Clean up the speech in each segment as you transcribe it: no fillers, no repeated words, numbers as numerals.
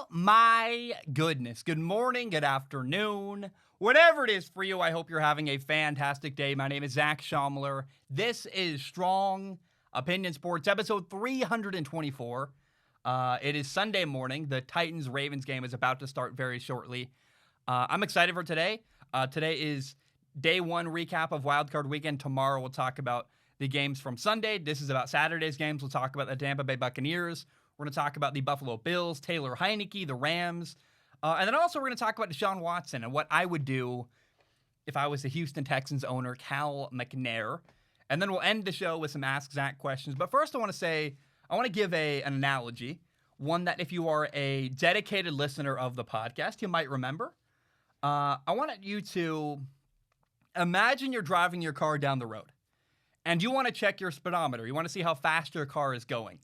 Oh my goodness. Good morning, good afternoon, whatever it is for you. I hope you're having a fantastic day. My name is Zach Schaumler. This is Strong Opinion Sports, episode 324. It is Sunday morning. The Titans-Ravens game is about to start very shortly. I'm excited for today. Today is day one recap of Wildcard weekend. Tomorrow we'll talk about the games from Sunday. This is about Saturday's games. We'll talk about the Tampa Bay Buccaneers. We're going to talk about the Buffalo Bills, Taylor Heinicke, the Rams. And then also we're going to talk about Deshaun Watson and what I would do if I was the Houston Texans owner, Cal McNair. And then we'll end the show with some Ask Zach questions. But first I want to give an analogy, one that if you are a dedicated listener of the podcast, you might remember. I want you to imagine you're driving your car down the road and you want to check your speedometer. You want to see how fast your car is going.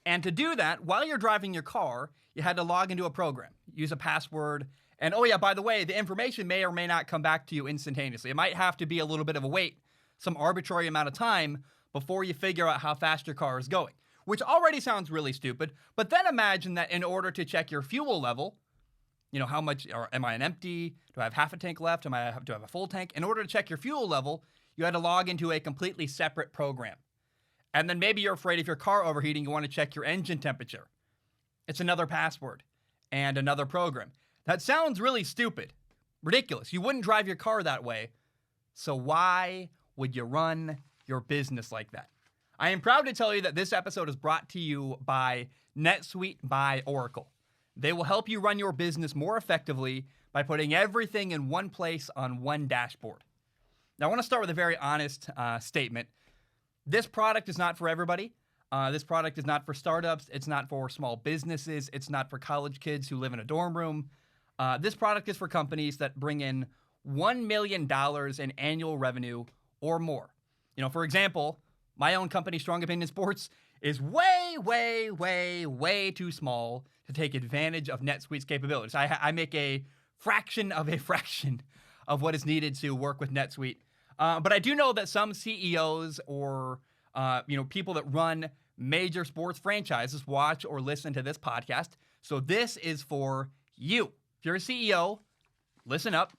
And to do that, while you're driving your car, you had to log into a program, use a password, and oh yeah, by the way, the information may or may not come back to you instantaneously. It might have to be a little bit of a wait, some arbitrary amount of time before you figure out how fast your car is going, which already sounds really stupid. But then imagine that in order to check your fuel level, how much, or am I an empty? Do I have half a tank left? Do I have a full tank? In order to check your fuel level, you had to log into a completely separate program. And then maybe you're afraid if your car overheating, you want to check your engine temperature. It's another password and another program. That sounds really stupid, ridiculous. You wouldn't drive your car that way. So why would you run your business like that? I am proud to tell you that this episode is brought to you by Netsuite by Oracle. They will help you run your business more effectively by putting everything in one place on one dashboard. Now, I want to start with a very honest statement. This product is not for everybody. This product is not for startups. It's not for small businesses. It's not for college kids who live in a dorm room. This product is for companies that bring in $1 million in annual revenue or more. For example, my own company, Strong Opinion Sports, is way, way, way, way too small to take advantage of NetSuite's capabilities. I make a fraction of what is needed to work with NetSuite. But I do know that some CEOs or people that run major sports franchises watch or listen to this podcast. So this is for you. If you're a CEO, listen up.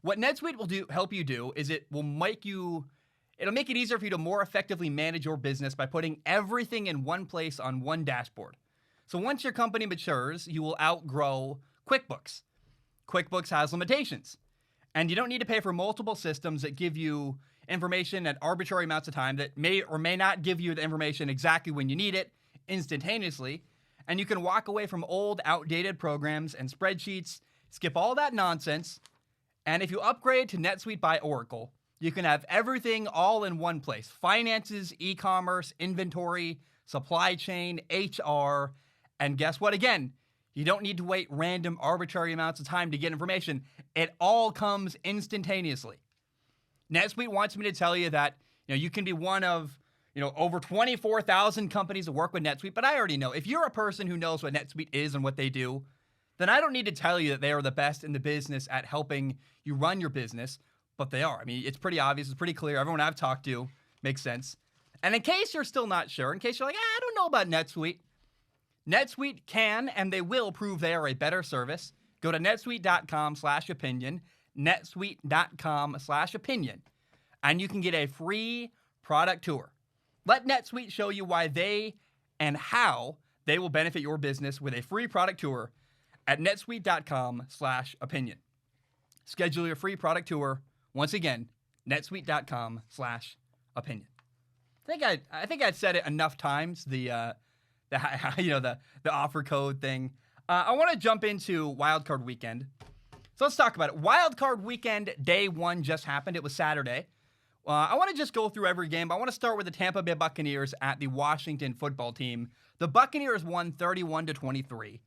What NetSuite will help you do is it'll make it easier for you to more effectively manage your business by putting everything in one place on one dashboard. So once your company matures, you will outgrow QuickBooks. QuickBooks has limitations. And you don't need to pay for multiple systems that give you information at arbitrary amounts of time that may or may not give you the information exactly when you need it instantaneously. And you can walk away from old, outdated programs and spreadsheets, skip all that nonsense. And if you upgrade to NetSuite by Oracle, you can have everything all in one place. Finances, e-commerce, inventory, supply chain, HR. And guess what? Again, you don't need to wait random arbitrary amounts of time to get information. It all comes instantaneously. NetSuite wants me to tell you that you can be one of over 24,000 companies that work with NetSuite, but I already know. If you're a person who knows what NetSuite is and what they do, then I don't need to tell you that they are the best in the business at helping you run your business, but they are. I mean, it's pretty obvious. It's pretty clear. Everyone I've talked to makes sense. And in case you're still not sure, in case you're like, I don't know about NetSuite, NetSuite can and they will prove they are a better service. Go to netsuite.com/opinion, netsuite.com/opinion, and you can get a free product tour. Let NetSuite show you why they and how they will benefit your business with a free product tour at netsuite.com/opinion. Schedule your free product tour. Once again, netsuite.com/opinion. I think I'd said it enough times, the offer code thing. I want to jump into Wildcard weekend. So let's talk about it. Wildcard weekend day one just happened. It was Saturday. I want to just go through every game. I want to start with the Tampa Bay Buccaneers at the Washington football team. The Buccaneers won 31-23.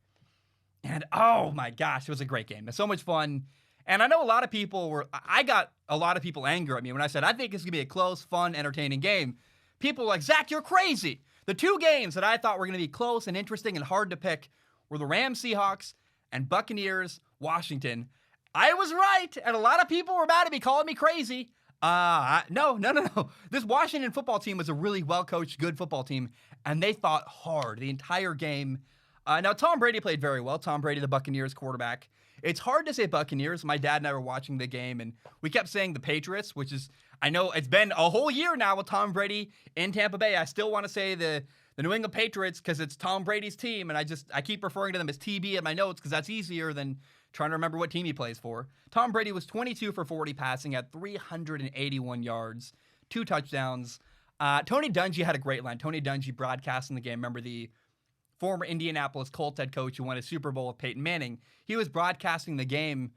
And oh my gosh, it was a great game. It's so much fun. And I know a lot of people I got a lot of people angry at me when I said, I think it's going to be a close, fun, entertaining game. People were like, Zach, you're crazy. The two games that I thought were going to be close and interesting and hard to pick were the Rams, Seahawks, and Buccaneers, Washington. I was right, and a lot of people were mad at me, calling me crazy. No. This Washington football team was a really well-coached, good football team, and they fought hard the entire game. Now, Tom Brady played very well. Tom Brady, the Buccaneers quarterback. It's hard to say Buccaneers. My dad and I were watching the game, and we kept saying the Patriots, which is, I know it's been a whole year now with Tom Brady in Tampa Bay. I still want to say the New England Patriots because it's Tom Brady's team, and I keep referring to them as TB in my notes because that's easier than trying to remember what team he plays for. Tom Brady was 22 for 40 passing at 381 yards, 2 touchdowns. Tony Dungy had a great line. Tony Dungy broadcasting the game. Remember the former Indianapolis Colts head coach who won a Super Bowl with Peyton Manning. He was broadcasting the game,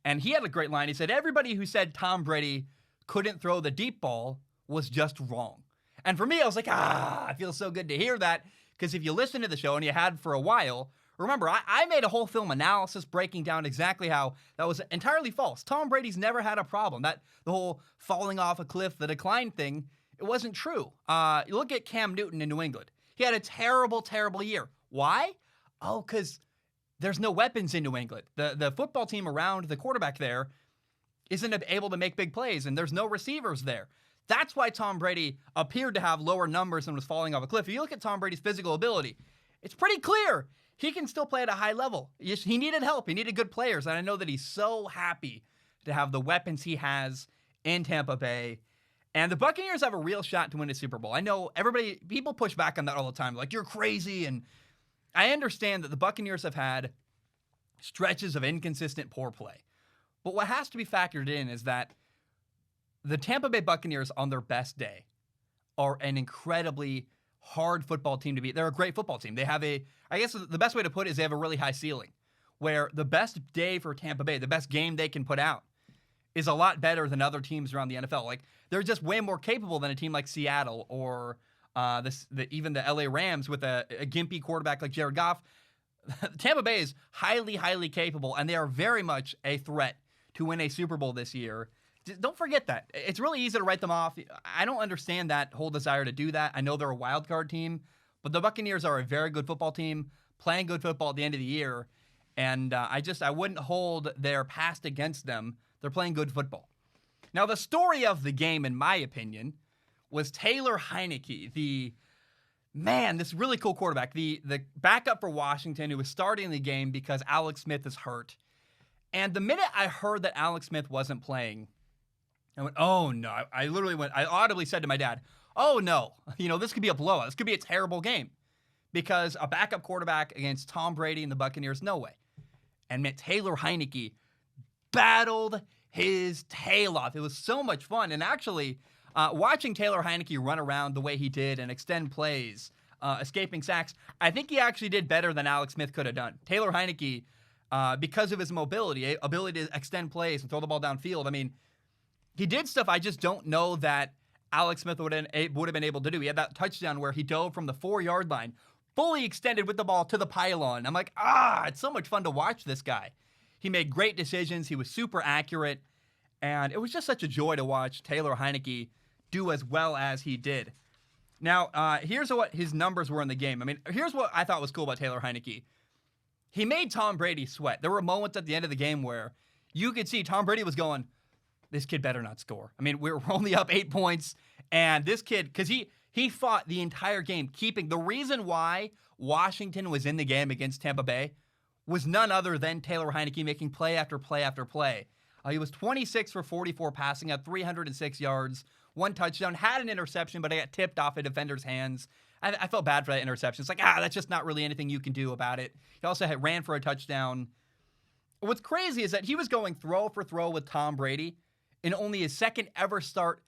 and he had a great line. He said, everybody who said Tom Brady couldn't throw the deep ball was just wrong. And for me, I was like, I feel so good to hear that, because if you listen to the show, and you had for a while, remember, I made a whole film analysis breaking down exactly how that was entirely false. Tom Brady's never had a problem. The whole falling off a cliff, the decline thing, it wasn't true. You look at Cam Newton in New England. He had a terrible, terrible year. Why? Oh, because there's no weapons in New England. The football team around the quarterback there isn't able to make big plays, and there's no receivers there. That's why Tom Brady appeared to have lower numbers and was falling off a cliff. If you look at Tom Brady's physical ability, it's pretty clear he can still play at a high level. He needed help. He needed good players, and I know that he's so happy to have the weapons he has in Tampa Bay. And the Buccaneers have a real shot to win a Super Bowl. I know people push back on that all the time. Like, you're crazy. And I understand that the Buccaneers have had stretches of inconsistent poor play. But what has to be factored in is that the Tampa Bay Buccaneers on their best day are an incredibly hard football team to beat. They're a great football team. They have I guess the best way to put it is they have a really high ceiling, where the best day for Tampa Bay, the best game they can put out, is a lot better than other teams around the NFL. Like, they're just way more capable than a team like Seattle or even the LA Rams with a gimpy quarterback like Jared Goff. Tampa Bay is highly, highly capable, and they are very much a threat to win a Super Bowl this year. Don't forget that. It's really easy to write them off. I don't understand that whole desire to do that. I know they're a wild card team, but the Buccaneers are a very good football team, playing good football at the end of the year, and I wouldn't hold their past against them. They're playing good football. Now, the story of the game, in my opinion, was Taylor Heinicke, this really cool quarterback, the backup for Washington who was starting the game because Alex Smith is hurt. And the minute I heard that Alex Smith wasn't playing, I went, oh no. I audibly said to my dad, oh no, this could be a blowout. This could be a terrible game because a backup quarterback against Tom Brady and the Buccaneers, no way. And Taylor Heinicke battled his tail off. It was so much fun. And actually, watching Taylor Heinicke run around the way he did and extend plays, escaping sacks, I think he actually did better than Alex Smith could have done. Taylor Heinicke, because of his mobility, ability to extend plays and throw the ball downfield, I mean, he did stuff I just don't know that Alex Smith would have been able to do. He had that touchdown where he dove from the 4-yard line, fully extended with the ball to the pylon. I'm like, it's so much fun to watch this guy. He made great decisions. He was super accurate. And it was just such a joy to watch Taylor Heinicke do as well as he did. Now, here's what his numbers were in the game. I mean, here's what I thought was cool about Taylor Heinicke. He made Tom Brady sweat. There were moments at the end of the game where you could see Tom Brady was going, this kid better not score. I mean, we're only up 8 points, and this kid, because he fought the entire game, the reason why Washington was in the game against Tampa Bay was none other than Taylor Heinicke making play after play after play. He was 26 for 44 passing at 306 yards, 1 touchdown, had an interception, but it got tipped off a defender's hands. I felt bad for that interception. It's like, that's just not really anything you can do about it. He also ran for a touchdown. What's crazy is that he was going throw for throw with Tom Brady in only his second ever start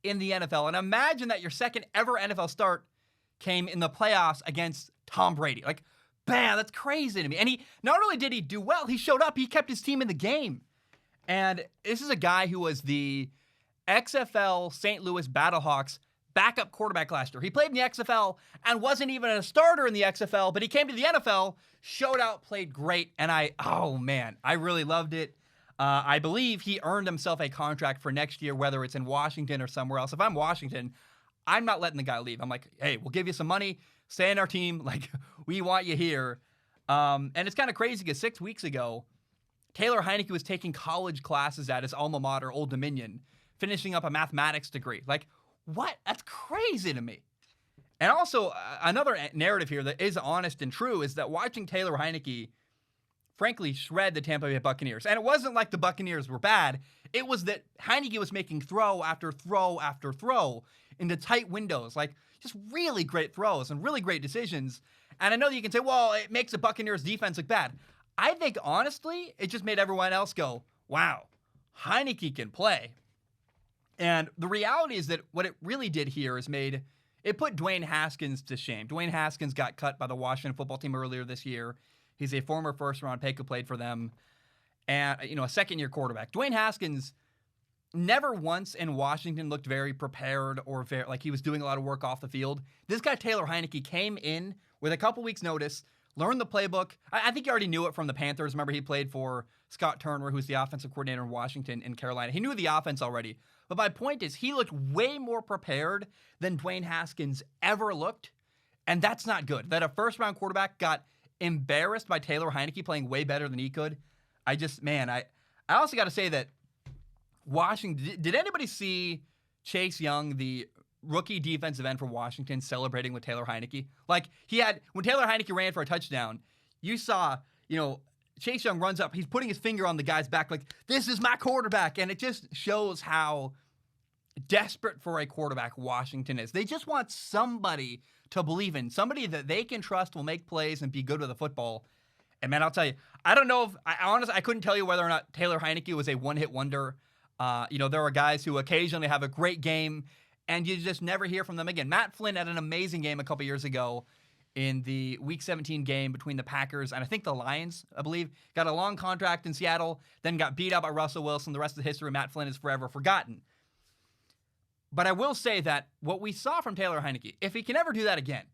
in the NFL. And imagine that your second ever NFL start came in the playoffs against Tom Brady. Like, bam, that's crazy to me. And he not only did he do well, he showed up. He kept his team in the game. And this is a guy who was the XFL St. Louis Battlehawks backup quarterback last year. He played in the XFL and wasn't even a starter in the XFL, but he came to the NFL, showed out, played great, and I really loved it. I believe he earned himself a contract for next year, whether it's in Washington or somewhere else. If I'm Washington, I'm not letting the guy leave. I'm like, hey, we'll give you some money, stay in our team, like, we want you here. And it's kind of crazy because 6 weeks ago, Taylor Heinicke was taking college classes at his alma mater, Old Dominion, finishing up a mathematics degree. Like, what? That's crazy to me. And also, another narrative here that is honest and true is that watching Taylor Heinecke, frankly, shred the Tampa Bay Buccaneers. And it wasn't like the Buccaneers were bad. It was that Heinicke was making throw after throw after throw into tight windows, like just really great throws and really great decisions. And I know that you can say, well, it makes the Buccaneers defense look bad. I think, honestly, it just made everyone else go, wow, Heinicke can play. And the reality is that what it really did here is it put Dwayne Haskins to shame. Dwayne Haskins got cut by the Washington football team earlier this year. He's a former first-round pick who played for them, and a second-year quarterback. Dwayne Haskins never once in Washington looked very prepared or like he was doing a lot of work off the field. This guy, Taylor Heinecke, came in with a couple weeks' notice, learned the playbook. I think he already knew it from the Panthers. Remember, he played for Scott Turner, who's the offensive coordinator in Washington and Carolina. He knew the offense already. But my point is, he looked way more prepared than Dwayne Haskins ever looked, and that's not good. That a first-round quarterback got embarrassed by Taylor Heinecke playing way better than he could. I also got to say that Washington, did anybody see Chase Young, the rookie defensive end for Washington, celebrating with Taylor Heinecke? Like, when Taylor Heinecke ran for a touchdown, you saw, Chase Young runs up, he's putting his finger on the guy's back like, this is my quarterback, and it just shows how desperate for a quarterback Washington is. They just want somebody to believe in, somebody that they can trust will make plays and be good with the football. And man, I'll tell you, I don't know if, I couldn't tell you whether or not Taylor Heinecke was a one-hit wonder. There are guys who occasionally have a great game, and you just never hear from them again. Matt Flynn had an amazing game a couple years ago in the Week 17 game between the Packers and I think the Lions, I believe. Got a long contract in Seattle, then got beat out by Russell Wilson. The rest of the history, Matt Flynn is forever forgotten. But I will say that what we saw from Taylor Heinecke, if he can ever do that again,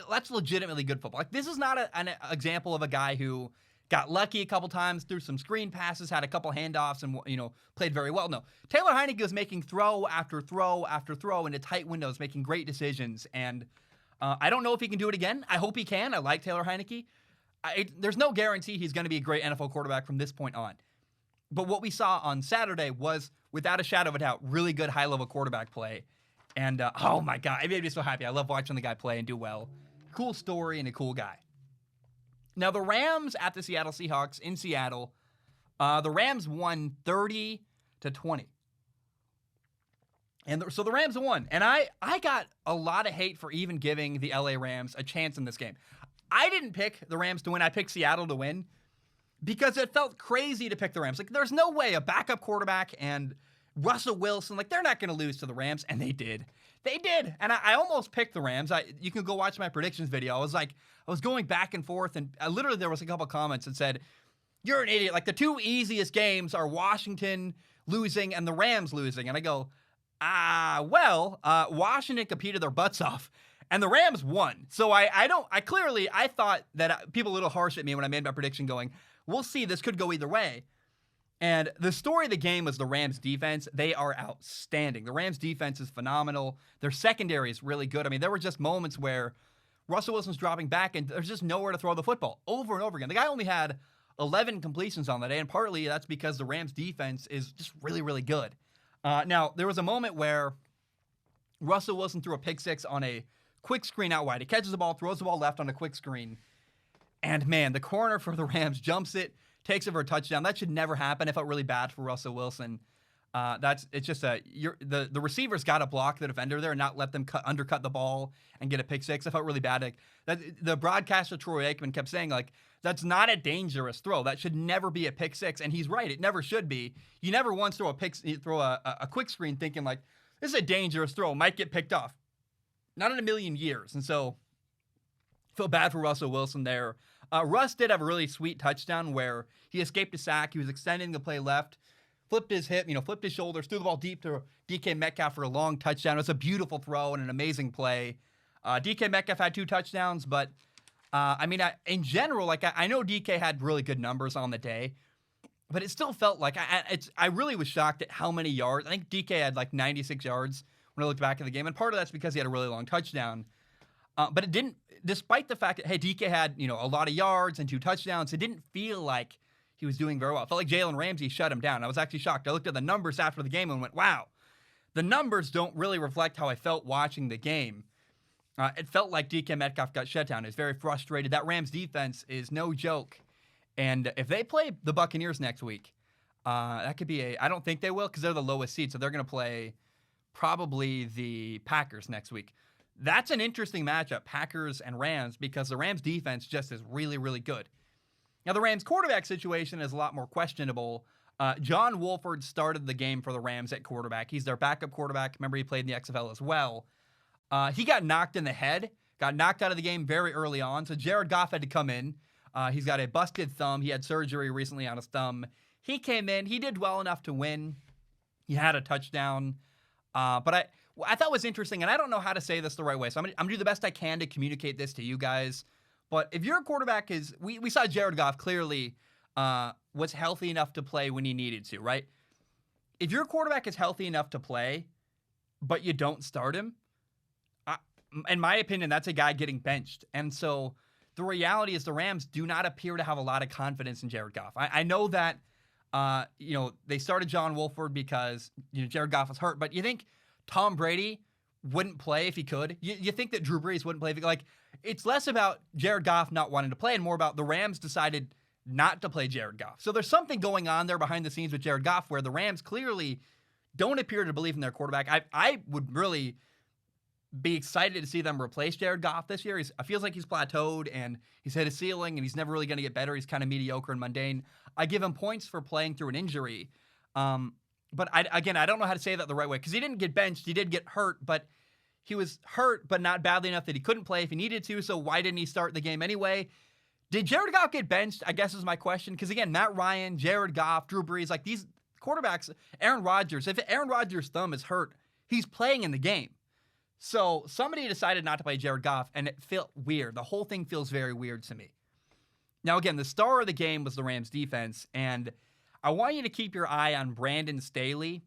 that's legitimately good football. Like, this is not an example of a guy who got lucky a couple times, threw some screen passes, had a couple handoffs, and played very well. No, Taylor Heinecke was making throw after throw after throw into tight windows, making great decisions. And I don't know if he can do it again. I hope he can. I like Taylor Heinecke. There's no guarantee he's going to be a great NFL quarterback from this point on. But what we saw on Saturday was, without a shadow of a doubt, really good high-level quarterback play. And, oh my God, it made me so happy. I love watching the guy play and do well. Cool story and a cool guy. Now, the Rams at the Seattle Seahawks in Seattle, the Rams won 30-20. And so the Rams won. And I got a lot of hate for even giving the LA Rams a chance in this game. I didn't pick the Rams to win. I picked Seattle to win because it felt crazy to pick the Rams. Like, there's no way a backup quarterback and Russell Wilson, like, they're not going to lose to the Rams. And they did. They did. And I almost picked the Rams. You can go watch my predictions video. I was going back and forth, and literally there was a couple comments that said, you're an idiot. Like, the two easiest games are Washington losing and the Rams losing. And I go, Washington competed their butts off, and the Rams won. So I thought that people were a little harsh at me when I made my prediction going, we'll see, this could go either way. And the story of the game was the Rams defense. They are outstanding. The Rams defense is phenomenal. Their secondary is really good. I mean, there were just moments where Russell Wilson's dropping back and there's just nowhere to throw the football over and over again. The guy only had 11 completions on that day, and partly that's because the Rams defense is just really, really good. Now, there was a moment where Russell Wilson threw a pick six on a quick screen out wide. He catches the ball, throws the ball left on a quick screen. And, man, the corner for the Rams jumps it, takes it for a touchdown. That should never happen. It felt really bad for Russell Wilson. The receiver's got to block the defender there and not let them undercut the ball and get a pick six. I felt really bad. The broadcaster, Troy Aikman, kept saying, like, that's not a dangerous throw. That should never be a pick six. And he's right. It never should be. You never once throw a quick screen thinking, like, this is a dangerous throw. Might get picked off. Not in a million years. And so, feel bad for Russell Wilson there. Russ did have a really sweet touchdown where he escaped a sack. He was extending the play left, flipped his hip, flipped his shoulders, threw the ball deep to DK Metcalf for a long touchdown. It was a beautiful throw and an amazing play. DK Metcalf had 2 touchdowns, but in general, I know DK had really good numbers on the day, but it still felt like I really was shocked at how many yards. I think DK had like 96 yards when I looked back at the game, and part of that's because he had a really long touchdown. But it didn't, despite the fact that, hey, DK had, a lot of yards and 2 touchdowns, it didn't feel like he was doing very well. It felt like Jalen Ramsey shut him down. I was actually shocked. I looked at the numbers after the game and went, wow, the numbers don't really reflect how I felt watching the game. It felt like DK Metcalf got shut down. He was very frustrated. That Rams defense is no joke. And if they play the Buccaneers next week, that could be I don't think they will because they're the lowest seed. So they're going to play probably the Packers next week. That's an interesting matchup, Packers and Rams, because the Rams defense just is really, really good. Now, the Rams quarterback situation is a lot more questionable. John Wolford started the game for the Rams at quarterback. He's their backup quarterback. Remember, he played in the XFL as well. He got knocked in the head, got knocked out of the game very early on, so Jared Goff had to come in. He's got a busted thumb. He had surgery recently on his thumb. He came in. He did well enough to win. He had a touchdown. But I thought it was interesting, and I don't know how to say this the right way, so I'm going to do the best I can to communicate this to you guys. But if your quarterback is, we saw Jared Goff clearly was healthy enough to play when he needed to, right? If your quarterback is healthy enough to play, but you don't start him, in my opinion, that's a guy getting benched. And so the reality is the Rams do not appear to have a lot of confidence in Jared Goff. I know that, they started John Wolford because, Jared Goff was hurt, but you think Tom Brady wouldn't play if he could? You think that Drew Brees wouldn't play if he could? Like, it's less about Jared Goff not wanting to play and more about the Rams decided not to play Jared Goff. So there's something going on there behind the scenes with Jared Goff where the Rams clearly don't appear to believe in their quarterback. I would really be excited to see them replace Jared Goff this year. It feels like he's plateaued and he's hit a ceiling and he's never really going to get better. He's kind of mediocre and mundane. I give him points for playing through an injury. But I don't know how to say that the right way because he didn't get benched. He did get hurt, but he was hurt, but not badly enough that he couldn't play if he needed to. So why didn't he start the game anyway? Did Jared Goff get benched? I guess is my question. Because again, Matt Ryan, Jared Goff, Drew Brees, like these quarterbacks, Aaron Rodgers, if Aaron Rodgers' thumb is hurt, he's playing in the game. So somebody decided not to play Jared Goff, and it felt weird. The whole thing feels very weird to me. Now, again, the star of the game was the Rams defense, and I want you to keep your eye on Brandon Staley.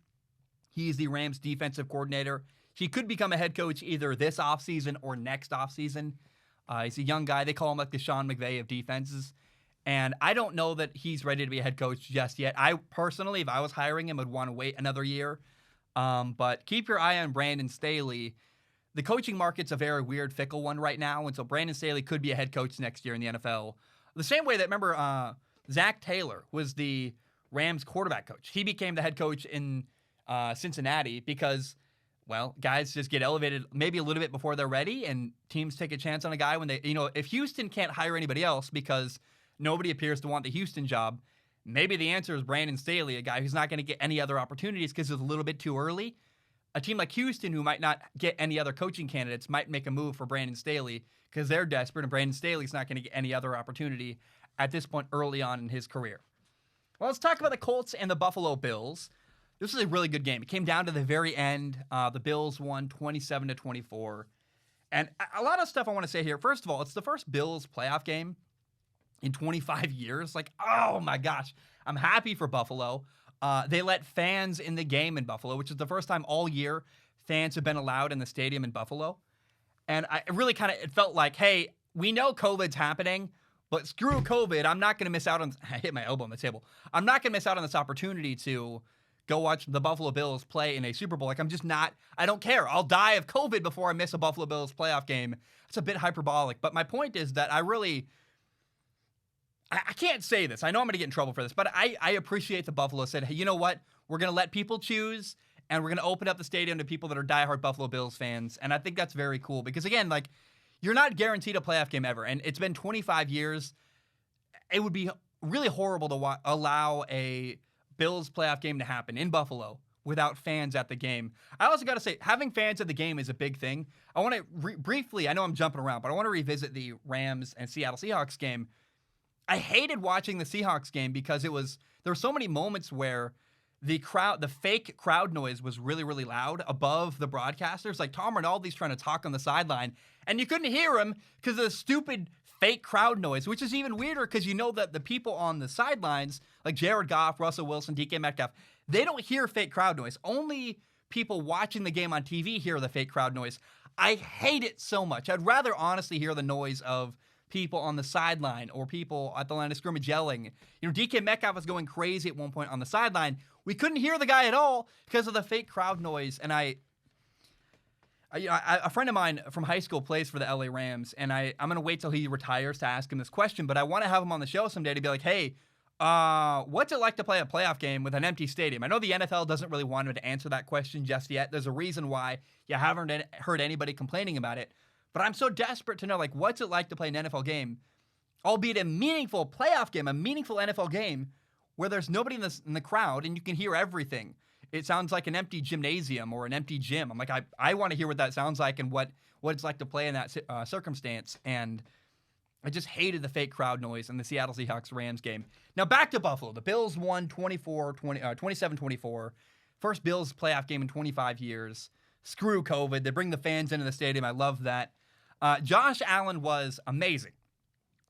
He's the Rams defensive coordinator. He could become a head coach either this offseason or next offseason. He's a young guy. They call him like the Sean McVay of defenses. And I don't know that he's ready to be a head coach just yet. I personally, if I was hiring him, would want to wait another year. But keep your eye on Brandon Staley. The coaching market's a very weird, fickle one right now. And so Brandon Staley could be a head coach next year in the NFL. The same way that, remember, Zach Taylor was the Rams quarterback coach. He became the head coach in Cincinnati because, well, guys just get elevated maybe a little bit before they're ready, and teams take a chance on a guy when they, if Houston can't hire anybody else because nobody appears to want the Houston job, maybe the answer is Brandon Staley, a guy who's not going to get any other opportunities because it's a little bit too early. A team like Houston, who might not get any other coaching candidates, might make a move for Brandon Staley because they're desperate, and Brandon Staley's not going to get any other opportunity at this point early on in his career. Well, let's talk about the Colts and the Buffalo Bills. This was a really good game. It came down to the very end. The Bills won 27-24. And a lot of stuff I want to say here. First of all, it's the first Bills playoff game in 25 years. Like, oh my gosh. I'm happy for Buffalo. They let fans in the game in Buffalo, which is the first time all year fans have been allowed in the stadium in Buffalo. And it felt like, hey, we know COVID's happening, but screw COVID. I'm not going to miss out on, I hit my elbow on the table. I'm not going to miss out on this opportunity to go watch the Buffalo Bills play in a Super Bowl. Like, I don't care. I'll die of COVID before I miss a Buffalo Bills playoff game. It's a bit hyperbolic. But my point is that I can't say this. I know I'm going to get in trouble for this, but I appreciate the Buffalo said, hey, you know what? We're going to let people choose, and we're going to open up the stadium to people that are diehard Buffalo Bills fans. And I think that's very cool because, again, like, you're not guaranteed a playoff game ever. And it's been 25 years. It would be really horrible to allow a Bills playoff game to happen in Buffalo without fans at the game. I also got to say, having fans at the game is a big thing. I want to briefly, I know I'm jumping around, but I want to revisit the Rams and Seattle Seahawks game. I hated watching the Seahawks game because there were so many moments where the fake crowd noise was really, really loud above the broadcasters. Like Tom Rinaldi's trying to talk on the sideline, and you couldn't hear him because of the stupid fake crowd noise, which is even weirder because you know that the people on the sidelines, like Jared Goff, Russell Wilson, DK Metcalf, they don't hear fake crowd noise. Only people watching the game on TV hear the fake crowd noise. I hate it so much. I'd rather honestly hear the noise of people on the sideline or people at the line of scrimmage yelling. DK Metcalf was going crazy at one point on the sideline. We couldn't hear the guy at all because of the fake crowd noise. And I A friend of mine from high school plays for the LA Rams, and I'm going to wait till he retires to ask him this question, but I want to have him on the show someday to be like, hey, what's it like to play a playoff game with an empty stadium? I know the NFL doesn't really want him to answer that question just yet. There's a reason why you haven't heard anybody complaining about it, but I'm so desperate to know, like, what's it like to play an NFL game, albeit a meaningful playoff game, a meaningful NFL game where there's nobody in the crowd and you can hear everything. It sounds like an empty gymnasium or an empty gym. I'm like, I want to hear what that sounds like and what it's like to play in that circumstance. And I just hated the fake crowd noise in the Seattle Seahawks-Rams game. Now back to Buffalo. The Bills won 27-24. First Bills playoff game in 25 years. Screw COVID. They bring the fans into the stadium. I love that. Josh Allen was amazing.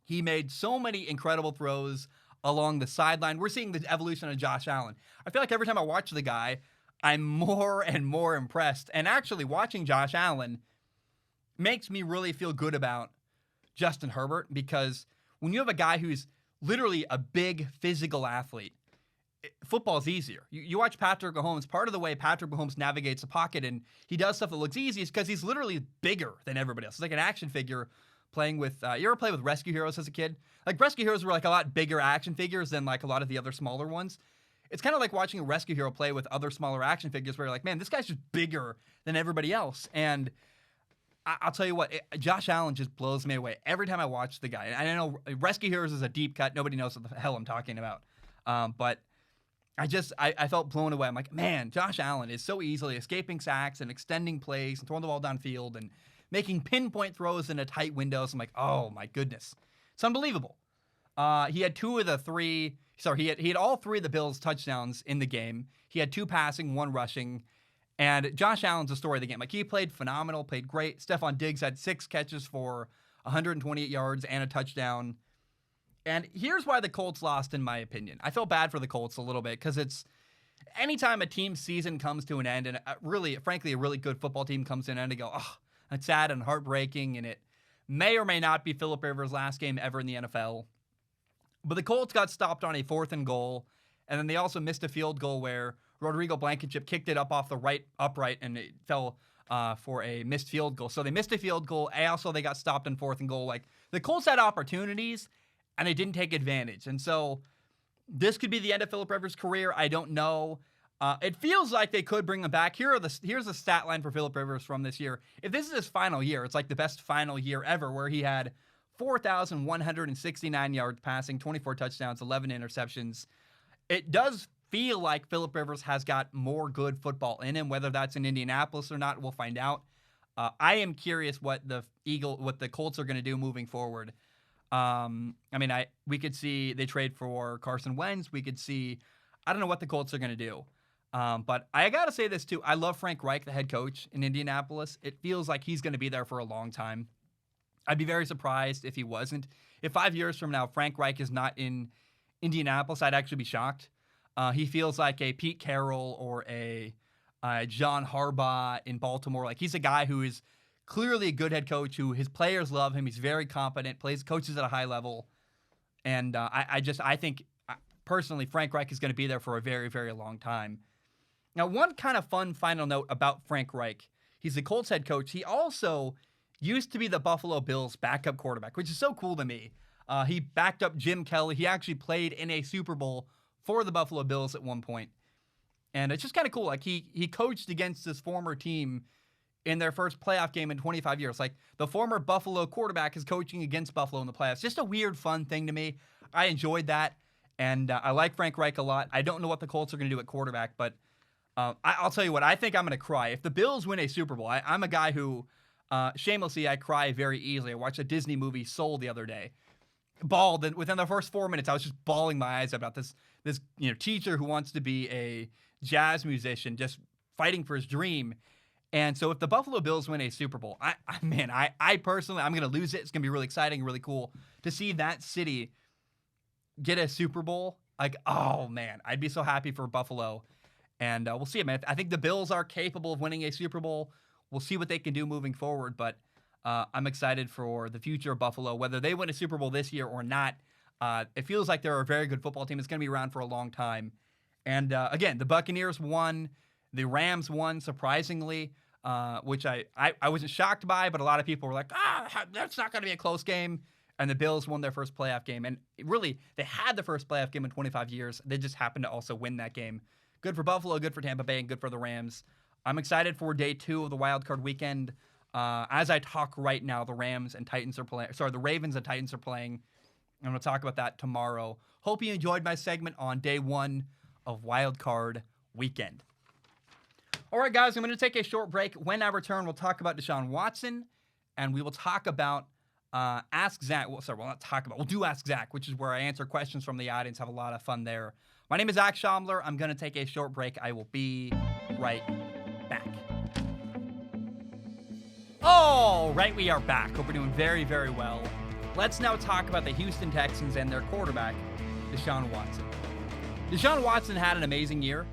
He made so many incredible throws along the sideline. We're seeing the evolution of Josh Allen. I feel like every time I watch the guy, I'm more and more impressed. And actually, watching Josh Allen makes me really feel good about Justin Herbert, because when you have a guy who's literally a big physical athlete, football's easier. You watch Patrick Mahomes, part of the way Patrick Mahomes navigates the pocket and he does stuff that looks easy is because he's literally bigger than everybody else. It's like an action figure playing with, you ever play with Rescue Heroes as a kid? Like, Rescue Heroes were like a lot bigger action figures than like a lot of the other smaller ones. It's kind of like watching a Rescue Hero play with other smaller action figures where you're like, man, this guy's just bigger than everybody else. And I'll tell you what, Josh Allen just blows me away every time I watch the guy. And I know Rescue Heroes is a deep cut. Nobody knows what the hell I'm talking about. But I felt blown away. I'm like, man, Josh Allen is so easily escaping sacks and extending plays and throwing the ball downfield and making pinpoint throws into tight windows. I'm like, oh my goodness. It's unbelievable. He had he had all three of the Bills' touchdowns in the game. He had 2 passing, 1 rushing. And Josh Allen's the story of the game. Like, he played phenomenal, played great. Stephon Diggs had 6 catches for 128 yards and a touchdown. And here's why the Colts lost, in my opinion. I feel bad for the Colts a little bit because it's anytime a team's season comes to an end and frankly, a really good football team comes to an end, I go, oh, it's sad and heartbreaking, and it may or may not be Phillip Rivers' last game ever in the NFL. But the Colts got stopped on a 4th and goal, and then they also missed a field goal where Rodrigo Blankenship kicked it up off the right upright, and it fell for a missed field goal. So they missed a field goal. They got stopped on 4th and goal. Like, the Colts had opportunities, and they didn't take advantage. And so this could be the end of Phillip Rivers' career. I don't know. It feels like they could bring him back. Here's the stat line for Phillip Rivers from this year. If this is his final year, it's like the best final year ever, where he had 4,169 yards passing, 24 touchdowns, 11 interceptions. It does feel like Phillip Rivers has got more good football in him. Whether that's in Indianapolis or not, we'll find out. I am curious what the Colts are going to do moving forward. We could see they trade for Carson Wentz. We could see, I don't know what the Colts are going to do. But I got to say this too. I love Frank Reich, the head coach in Indianapolis. It feels like he's going to be there for a long time. I'd be very surprised if he wasn't. If 5 years from now, Frank Reich is not in Indianapolis, I'd actually be shocked. He feels like a Pete Carroll or a John Harbaugh in Baltimore. Like, he's a guy who is clearly a good head coach, who his players love him. He's very competent, coaches at a high level. And I think, personally, Frank Reich is going to be there for a very, very long time. Now, one kind of fun final note about Frank Reich. He's the Colts head coach. He also used to be the Buffalo Bills backup quarterback, which is so cool to me. He backed up Jim Kelly. He actually played in a Super Bowl for the Buffalo Bills at one point. And it's just kind of cool. Like, he coached against his former team in their first playoff game in 25 years. Like, the former Buffalo quarterback is coaching against Buffalo in the playoffs. Just a weird, fun thing to me. I enjoyed that. And I like Frank Reich a lot. I don't know what the Colts are going to do at quarterback, but I'll tell you what, I think I'm going to cry. If the Bills win a Super Bowl, I'm a guy who, shamelessly, I cry very easily. I watched a Disney movie, Soul, the other day. Bawled, and within the first 4 minutes, I was just bawling my eyes about this teacher who wants to be a jazz musician, just fighting for his dream. And so if the Buffalo Bills win a Super Bowl, I personally, I'm going to lose it. It's going to be really exciting, really cool to see that city get a Super Bowl. Like, oh man, I'd be so happy for Buffalo. And we'll see, man. I think the Bills are capable of winning a Super Bowl. We'll see what they can do moving forward, but I'm excited for the future of Buffalo. Whether they win a Super Bowl this year or not, it feels like they're a very good football team. It's going to be around for a long time. And again, the Buccaneers won. The Rams won, surprisingly. which I wasn't shocked by, but a lot of people were like, that's not going to be a close game. And the Bills won their first playoff game. And really, they had the first playoff game in 25 years. They just happened to also win that game. Good for Buffalo, good for Tampa Bay, and good for the Rams. I'm excited for day 2 of the Wildcard weekend. As I talk right now, the Ravens and Titans are playing. I'm going to talk about that tomorrow. Hope you enjoyed my segment on day 1 of Wildcard weekend. All right, guys, I'm going to take a short break. When I return, we'll talk about Deshaun Watson, and we will talk about Ask Zach. We'll do Ask Zach, which is where I answer questions from the audience, have a lot of fun there. My name is Zach Schaumler. I'm going to take a short break. I will be right back. All right, we are back. Hope we're doing very, very well. Let's now talk about the Houston Texans and their quarterback, Deshaun Watson. Deshaun Watson had an amazing year.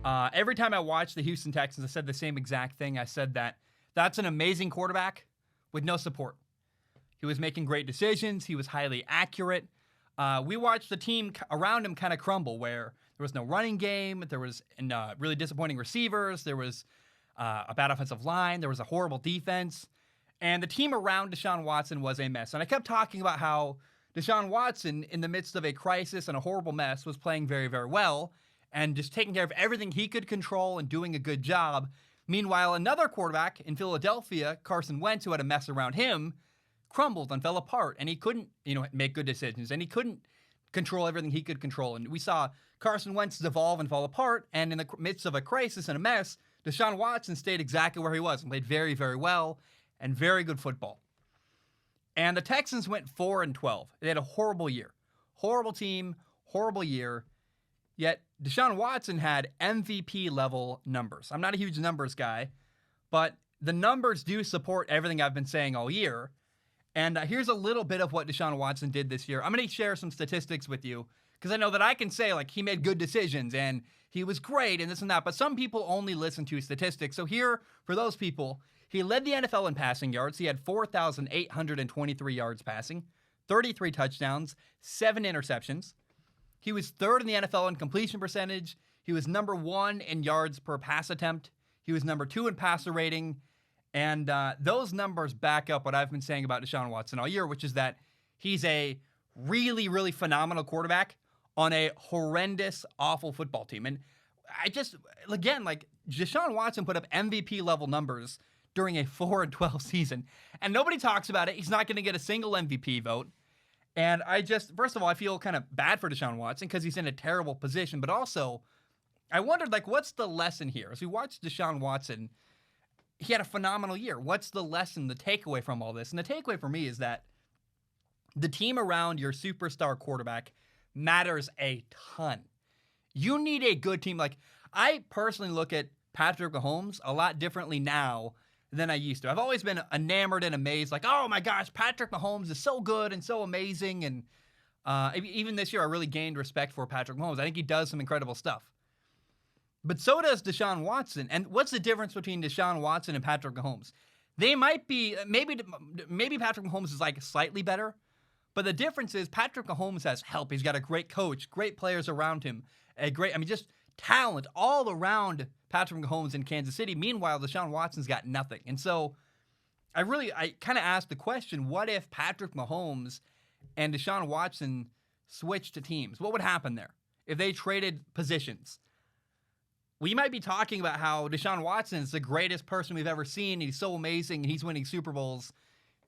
Every time I watched the Houston Texans, I said the same exact thing. I said that that's an amazing quarterback with no support. He was making great decisions. He was highly accurate. We watched the team around him kind of crumble, where there was no running game. There was really disappointing receivers. There was a bad offensive line. There was a horrible defense. And the team around Deshaun Watson was a mess. And I kept talking about how Deshaun Watson, in the midst of a crisis and a horrible mess, was playing very, very well and just taking care of everything he could control and doing a good job. Meanwhile, another quarterback in Philadelphia, Carson Wentz, who had a mess around him, crumbled and fell apart, and he couldn't, make good decisions, and he couldn't control everything he could control. And we saw Carson Wentz devolve and fall apart, and in the midst of a crisis and a mess, Deshaun Watson stayed exactly where he was and played very, very well and very good football. And the Texans went 4-12. They had a horrible year. Horrible team, horrible year. Yet Deshaun Watson had MVP-level numbers. I'm not a huge numbers guy, but the numbers do support everything I've been saying all year. And here's a little bit of what Deshaun Watson did this year. I'm going to share some statistics with you because I know that I can say, he made good decisions and he was great and this and that, but some people only listen to statistics. So here, for those people, he led the NFL in passing yards. He had 4,823 yards passing, 33 touchdowns, 7 interceptions. He was 3rd in the NFL in completion percentage. He was number 1 in yards per pass attempt. He was number 2 in passer rating. And those numbers back up what I've been saying about Deshaun Watson all year, which is that he's a really, really phenomenal quarterback on a horrendous, awful football team. And Deshaun Watson put up MVP-level numbers during a 4-12 season. And nobody talks about it. He's not going to get a single MVP vote. And first of all, I feel kind of bad for Deshaun Watson because he's in a terrible position. But also, I wondered, what's the lesson here? As we watch Deshaun Watson, he had a phenomenal year. What's the lesson, the takeaway from all this? And the takeaway for me is that the team around your superstar quarterback matters a ton. You need a good team. I personally look at Patrick Mahomes a lot differently now than I used to. I've always been enamored and amazed, oh my gosh, Patrick Mahomes is so good and so amazing. And even this year, I really gained respect for Patrick Mahomes. I think he does some incredible stuff. But so does Deshaun Watson. And what's the difference between Deshaun Watson and Patrick Mahomes? They might be, maybe Patrick Mahomes is slightly better, but the difference is Patrick Mahomes has help. He's got a great coach, great players around him, just talent all around Patrick Mahomes in Kansas City. Meanwhile, Deshaun Watson's got nothing. And so I kind of asked the question, what if Patrick Mahomes and Deshaun Watson switched teams? What would happen there if they traded positions? We might be talking about how Deshaun Watson is the greatest person we've ever seen. He's so amazing. He's winning Super Bowls.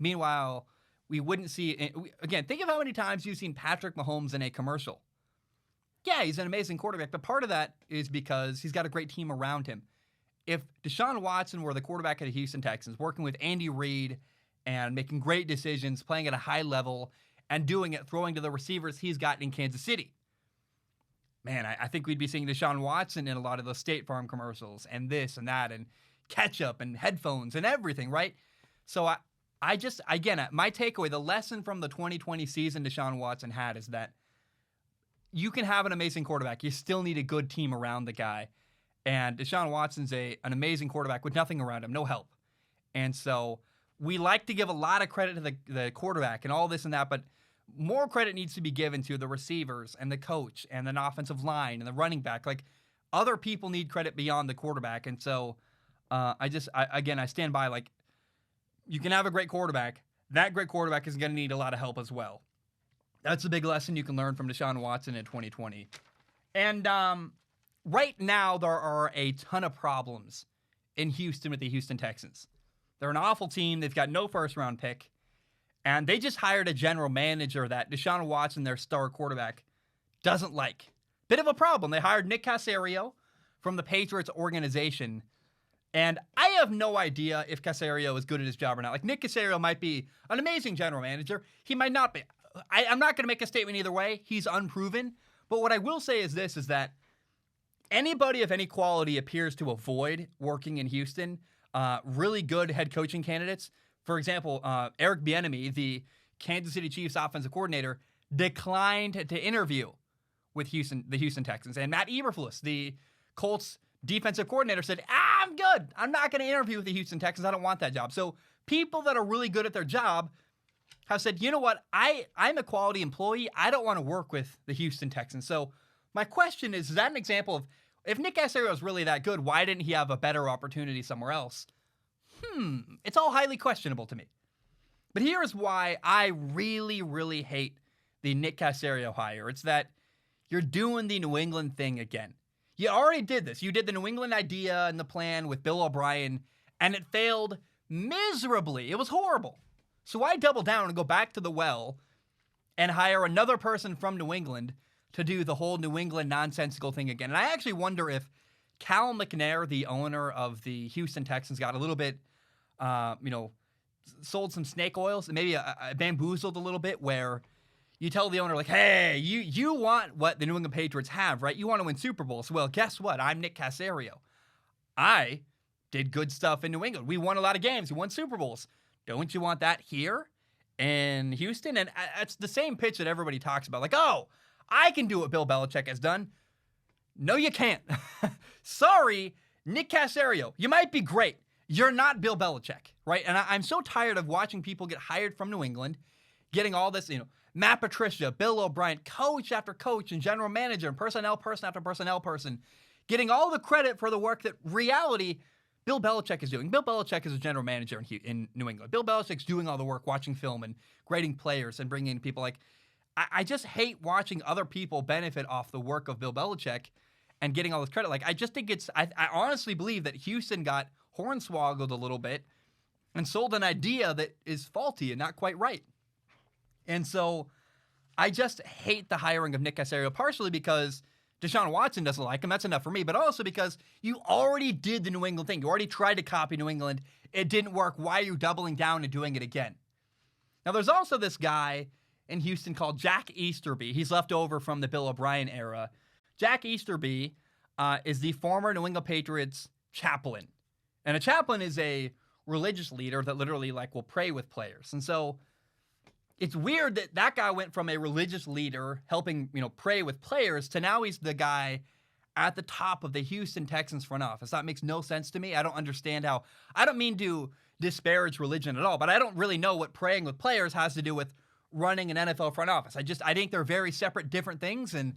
Meanwhile, we wouldn't see... Again, think of how many times you've seen Patrick Mahomes in a commercial. Yeah, he's an amazing quarterback, but part of that is because he's got a great team around him. If Deshaun Watson were the quarterback of the Houston Texans, working with Andy Reid and making great decisions, playing at a high level, and doing it, throwing to the receivers he's got in Kansas City, man, I think we'd be seeing Deshaun Watson in a lot of those State Farm commercials and this and that and ketchup and headphones and everything, right? So my takeaway, the lesson from the 2020 season Deshaun Watson had is that you can have an amazing quarterback. You still need a good team around the guy. And Deshaun Watson's an amazing quarterback with nothing around him, no help. And so we like to give a lot of credit to the quarterback and all this and that, but more credit needs to be given to the receivers and the coach and an offensive line and the running back. Other people need credit beyond the quarterback. And so I stand by, like, you can have a great quarterback. That great quarterback is going to need a lot of help as well. That's a big lesson you can learn from Deshaun Watson in 2020. And right now, there are a ton of problems in Houston with the Houston Texans. They're an awful team. They've got no first-round pick. And they just hired a general manager that Deshaun Watson, their star quarterback, doesn't like. Bit of a problem. They hired Nick Caserio from the Patriots organization. And I have no idea if Caserio is good at his job or not. Like, Nick Caserio might be an amazing general manager. He might not be. I'm not going to make a statement either way. He's unproven. But what I will say is this, is that anybody of any quality appears to avoid working in Houston. Really good head coaching candidates. For example, Eric Bieniemy, the Kansas City Chiefs offensive coordinator, declined to interview with the Houston Texans. And Matt Eberflus, the Colts defensive coordinator, said, I'm good. I'm not going to interview with the Houston Texans. I don't want that job. So people that are really good at their job have said, you know what? I'm a quality employee. I don't want to work with the Houston Texans. So my question is that an example of, if Nick Caserio is really that good, why didn't he have a better opportunity somewhere else? It's all highly questionable to me. But here's why I really, really hate the Nick Caserio hire. It's that you're doing the New England thing again. You already did this. You did the New England idea and the plan with Bill O'Brien, and it failed miserably. It was horrible. So I double down and go back to the well and hire another person from New England to do the whole New England nonsensical thing again. And I actually wonder if Cal McNair, the owner of the Houston Texans, got a little bit, sold some snake oils and maybe bamboozled a little bit, where you tell the owner, like, hey, you want what the New England Patriots have, right? You want to win Super Bowls. Well, guess what? I'm Nick Caserio. I did good stuff in New England. We won a lot of games. We won Super Bowls. Don't you want that here in Houston? And it's the same pitch that everybody talks about. Like, oh, I can do what Bill Belichick has done. No, you can't. Sorry, Nick Caserio. You might be great. You're not Bill Belichick, right? And I'm so tired of watching people get hired from New England, getting all this, Matt Patricia, Bill O'Brien, coach after coach and general manager and personnel person after personnel person, getting all the credit for the work that reality Bill Belichick is doing. Bill Belichick is a general manager in New England. Bill Belichick's doing all the work, watching film and grading players and bringing in people. Like, I just hate watching other people benefit off the work of Bill Belichick and getting all this credit. Like, I just think I honestly believe that Houston got hornswoggled a little bit and sold an idea that is faulty and not quite right. And so I just hate the hiring of Nick Caserio, partially because Deshaun Watson doesn't like him. That's enough for me. But also because you already did the New England thing. You already tried to copy New England. It didn't work. Why are you doubling down and doing it again? Now, there's also this guy in Houston called Jack Easterby. He's left over from the Bill O'Brien era. Jack Easterby is the former New England Patriots chaplain. And a chaplain is a religious leader that literally, will pray with players. And so it's weird that guy went from a religious leader helping, pray with players to now he's the guy at the top of the Houston Texans front office. That makes no sense to me. I don't understand how. I don't mean to disparage religion at all, but I don't really know what praying with players has to do with running an NFL front office. I think they're very separate, different things. And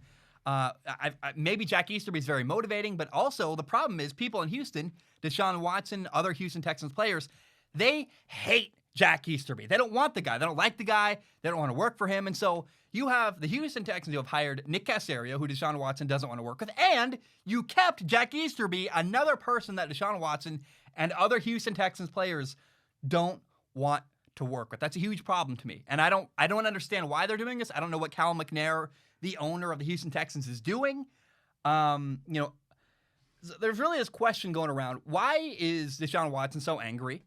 maybe Jack Easterby is very motivating, but also the problem is people in Houston, Deshaun Watson, other Houston Texans players, they hate Jack Easterby. They don't want the guy. They don't like the guy. They don't want to work for him. And so you have the Houston Texans who have hired Nick Caserio, who Deshaun Watson doesn't want to work with, and you kept Jack Easterby, another person that Deshaun Watson and other Houston Texans players don't want to work with. That's a huge problem to me. And I don't understand why they're doing this. I don't know what Cal McNair, the owner of the Houston Texans, is doing. There's really this question going around. Why is Deshaun Watson so angry?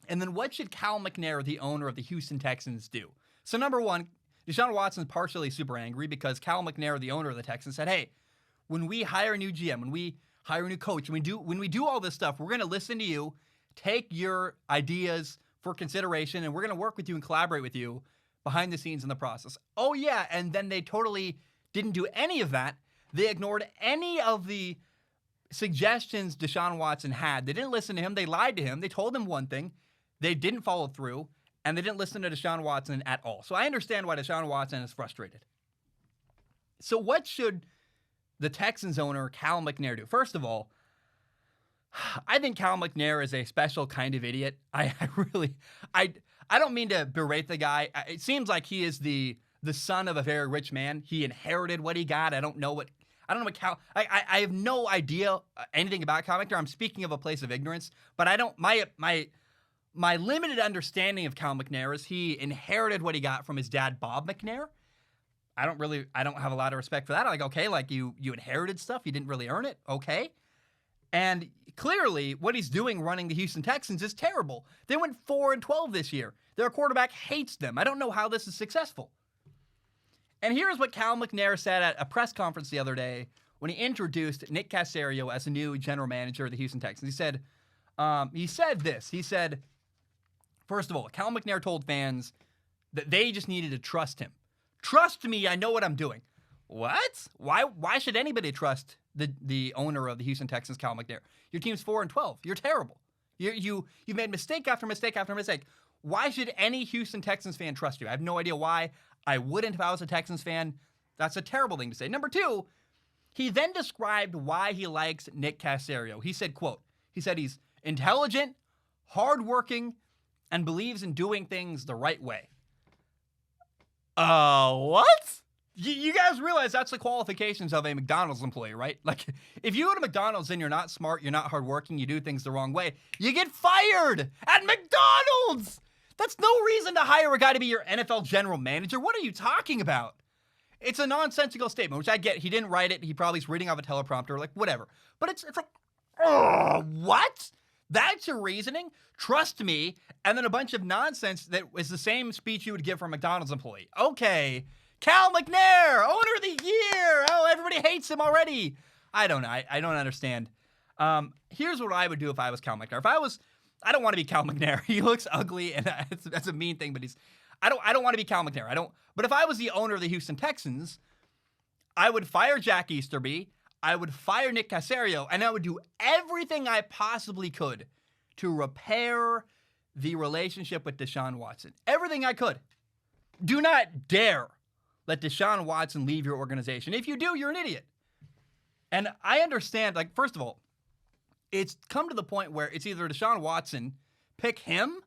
And then what should Cal McNair, the owner of the Houston Texans, do? So number one, Deshaun Watson's partially super angry because Cal McNair, the owner of the Texans, said, hey, when we hire a new GM, when we hire a new coach, when we do all this stuff, we're going to listen to you, take your ideas for consideration, and we're going to work with you and collaborate with you behind the scenes in the process. Oh, yeah, and then they totally didn't do any of that. They ignored any of the suggestions Deshaun Watson had. They didn't listen to him. They lied to him. They told him one thing. They didn't follow through, and they didn't listen to Deshaun Watson at all. So I understand why Deshaun Watson is frustrated. So what should the Texans owner, Cal McNair, do? First of all, I think Cal McNair is a special kind of idiot. I don't mean to berate the guy. It seems like he is the son of a very rich man. He inherited what he got. I don't know what Cal. I have no idea anything about Cal McNair. I'm speaking of a place of ignorance, but I don't. My limited understanding of Cal McNair is he inherited what he got from his dad, Bob McNair. I don't have a lot of respect for that. Like, okay, like you inherited stuff, you didn't really earn it. Okay. And clearly, what he's doing running the Houston Texans is terrible. They went 4-12 this year. Their quarterback hates them. I don't know how this is successful. And here's what Cal McNair said at a press conference the other day when he introduced Nick Caserio as a new general manager of the Houston Texans. He said this. He said, first of all, Cal McNair told fans that they just needed to trust him. Trust me, I know what I'm doing. What? Why should anybody trust the owner of the Houston Texans, Cal McNair? Your team's 4-12. You're terrible. You've made mistake after mistake after mistake. Why should any Houston Texans fan trust you? I have no idea why. I wouldn't if I was a Texans fan. That's a terrible thing to say. Number two, he then described why he likes Nick Caserio. He said, quote, he said he's intelligent, hardworking, and believes in doing things the right way. What? You guys realize that's the qualifications of a McDonald's employee, right? Like, if you go to McDonald's and you're not smart, you're not hardworking, you do things the wrong way, you get fired at McDonald's! That's no reason to hire a guy to be your NFL general manager. What are you talking about? It's a nonsensical statement, which I get. He didn't write it. He probably is reading off a teleprompter, like, whatever. But it's like, what? That's your reasoning? Trust me. And then a bunch of nonsense that is the same speech you would give for a McDonald's employee. Okay. Cal McNair, owner of the year. Oh, everybody hates him already. I don't know. I don't understand. Here's what I would do if I was Cal McNair. I don't want to be Cal McNair. He looks ugly, and that's a mean thing, but I don't want to be Cal McNair. But if I was the owner of the Houston Texans, I would fire Jack Easterby, I would fire Nick Caserio, and I would do everything I possibly could to repair the relationship with Deshaun Watson. Everything I could. Do not dare let Deshaun Watson leave your organization. If you do, you're an idiot. And I understand, like, first of all, it's come to the point where it's either Deshaun Watson, pick him,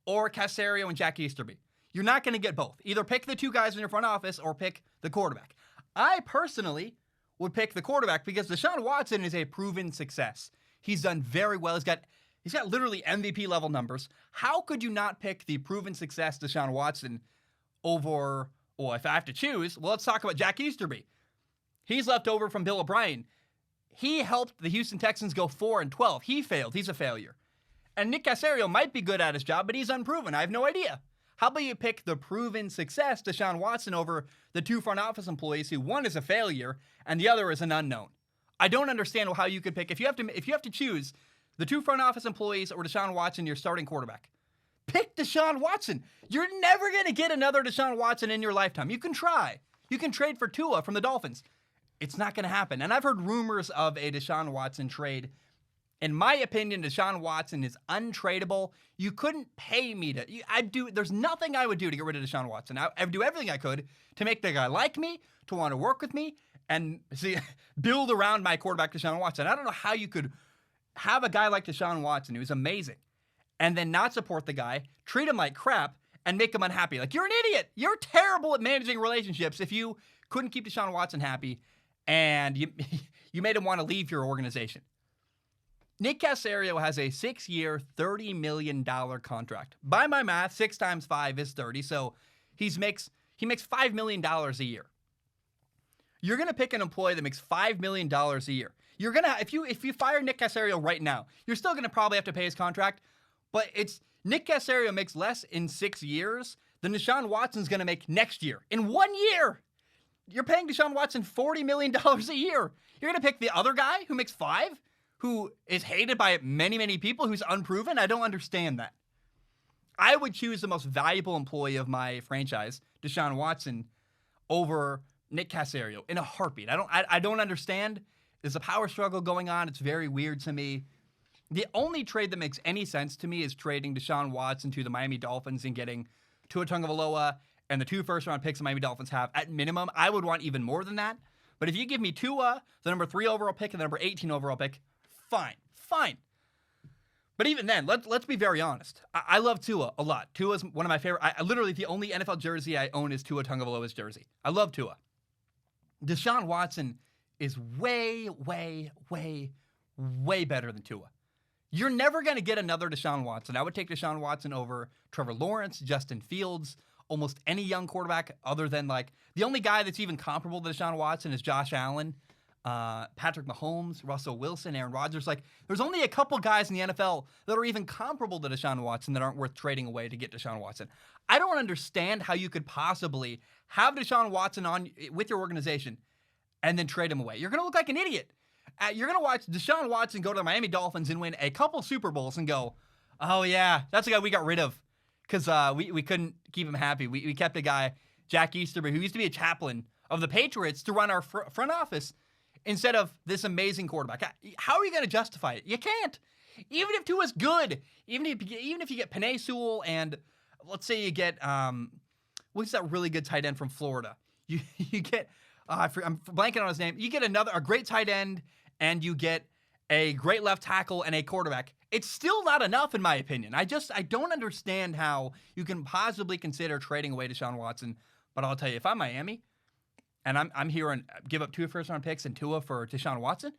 or Caserio and Jack Easterby. You're not going to get both. Either pick the two guys in your front office or pick the quarterback. I personally would pick the quarterback because Deshaun Watson is a proven success. He's done very well. He's got literally MVP level numbers. How could you not pick the proven success Deshaun Watson over, well, if I have to choose, well, let's talk about Jack Easterby. He's left over from Bill O'Brien. He helped the Houston Texans go 4-12. He failed. He's a failure. And Nick Caserio might be good at his job, but he's unproven. I have no idea. How about you pick the proven success, Deshaun Watson, over the two front office employees who one is a failure and the other is an unknown? I don't understand how you could pick, if you have to choose the two front office employees or Deshaun Watson, your starting quarterback. Pick Deshaun Watson. You're never going to get another Deshaun Watson in your lifetime. You can try. You can trade for Tua from the Dolphins. It's not going to happen. And I've heard rumors of a Deshaun Watson trade. In my opinion, Deshaun Watson is untradeable. You couldn't pay me to. There's nothing I would do to get rid of Deshaun Watson. I would do everything I could to make the guy like me, to want to work with me, and build around my quarterback, Deshaun Watson. I don't know how you could have a guy like Deshaun Watson, who's amazing, and then not support the guy, treat him like crap, and make him unhappy. Like, you're an idiot. You're terrible at managing relationships if you couldn't keep Deshaun Watson happy and you made him want to leave your organization. Nick Caserio has a 6-year, $30 million contract. By my math, 6 times 5 is 30, so he makes $5 million a year. You're going to pick an employee that makes $5 million a year. You're going to, if you fire Nick Caserio right now, you're still going to probably have to pay his contract, but Nick Caserio makes less in 6 years than Deshaun Watson's going to make next year. In 1 year, you're paying Deshaun Watson $40 million a year. You're going to pick the other guy who makes 5, who is hated by many, many people, who's unproven? I don't understand that. I would choose the most valuable employee of my franchise, Deshaun Watson, over Nick Caserio in a heartbeat. I don't understand. There's a power struggle going on. It's very weird to me. The only trade that makes any sense to me is trading Deshaun Watson to the Miami Dolphins and getting Tua Tagovailoa and the 2 first-round picks the Miami Dolphins have. At minimum, I would want even more than that. But if you give me Tua, the number 3 overall pick, and the number 18 overall pick, fine. But even then, let's be very honest. I love Tua a lot. Tua's one of my favorite. I literally, the only NFL jersey I own is Tua Tagovailoa's jersey. I love Tua. Deshaun Watson is way, way, way, way better than Tua. You're never going to get another Deshaun Watson. I would take Deshaun Watson over Trevor Lawrence, Justin Fields, almost any young quarterback other than like the only guy that's even comparable to Deshaun Watson is Josh Allen, Patrick Mahomes, Russell Wilson, Aaron Rodgers. Like, there's only a couple guys in the NFL that are even comparable to Deshaun Watson that aren't worth trading away to get Deshaun Watson. I don't understand how you could possibly have Deshaun Watson on with your organization and then trade him away. You're going to look like an idiot. You're going to watch Deshaun Watson go to the Miami Dolphins and win a couple Super Bowls and go, oh, yeah, that's the guy we got rid of because we couldn't keep him happy. We kept a guy, Jack Easterby, who used to be a chaplain of the Patriots, to run our front office instead of this amazing quarterback. How are you going to justify it? You can't. Even if Tua's good, even if you get Penei Sewell and let's say you get, what's that really good tight end from Florida? You get, I'm blanking on his name. You get a great tight end and you get a great left tackle and a quarterback. It's still not enough, in my opinion. I don't understand how you can possibly consider trading away Deshaun Watson. But I'll tell you, if I'm Miami and I'm here and give up 2 first-round picks and Tua for Deshaun Watson,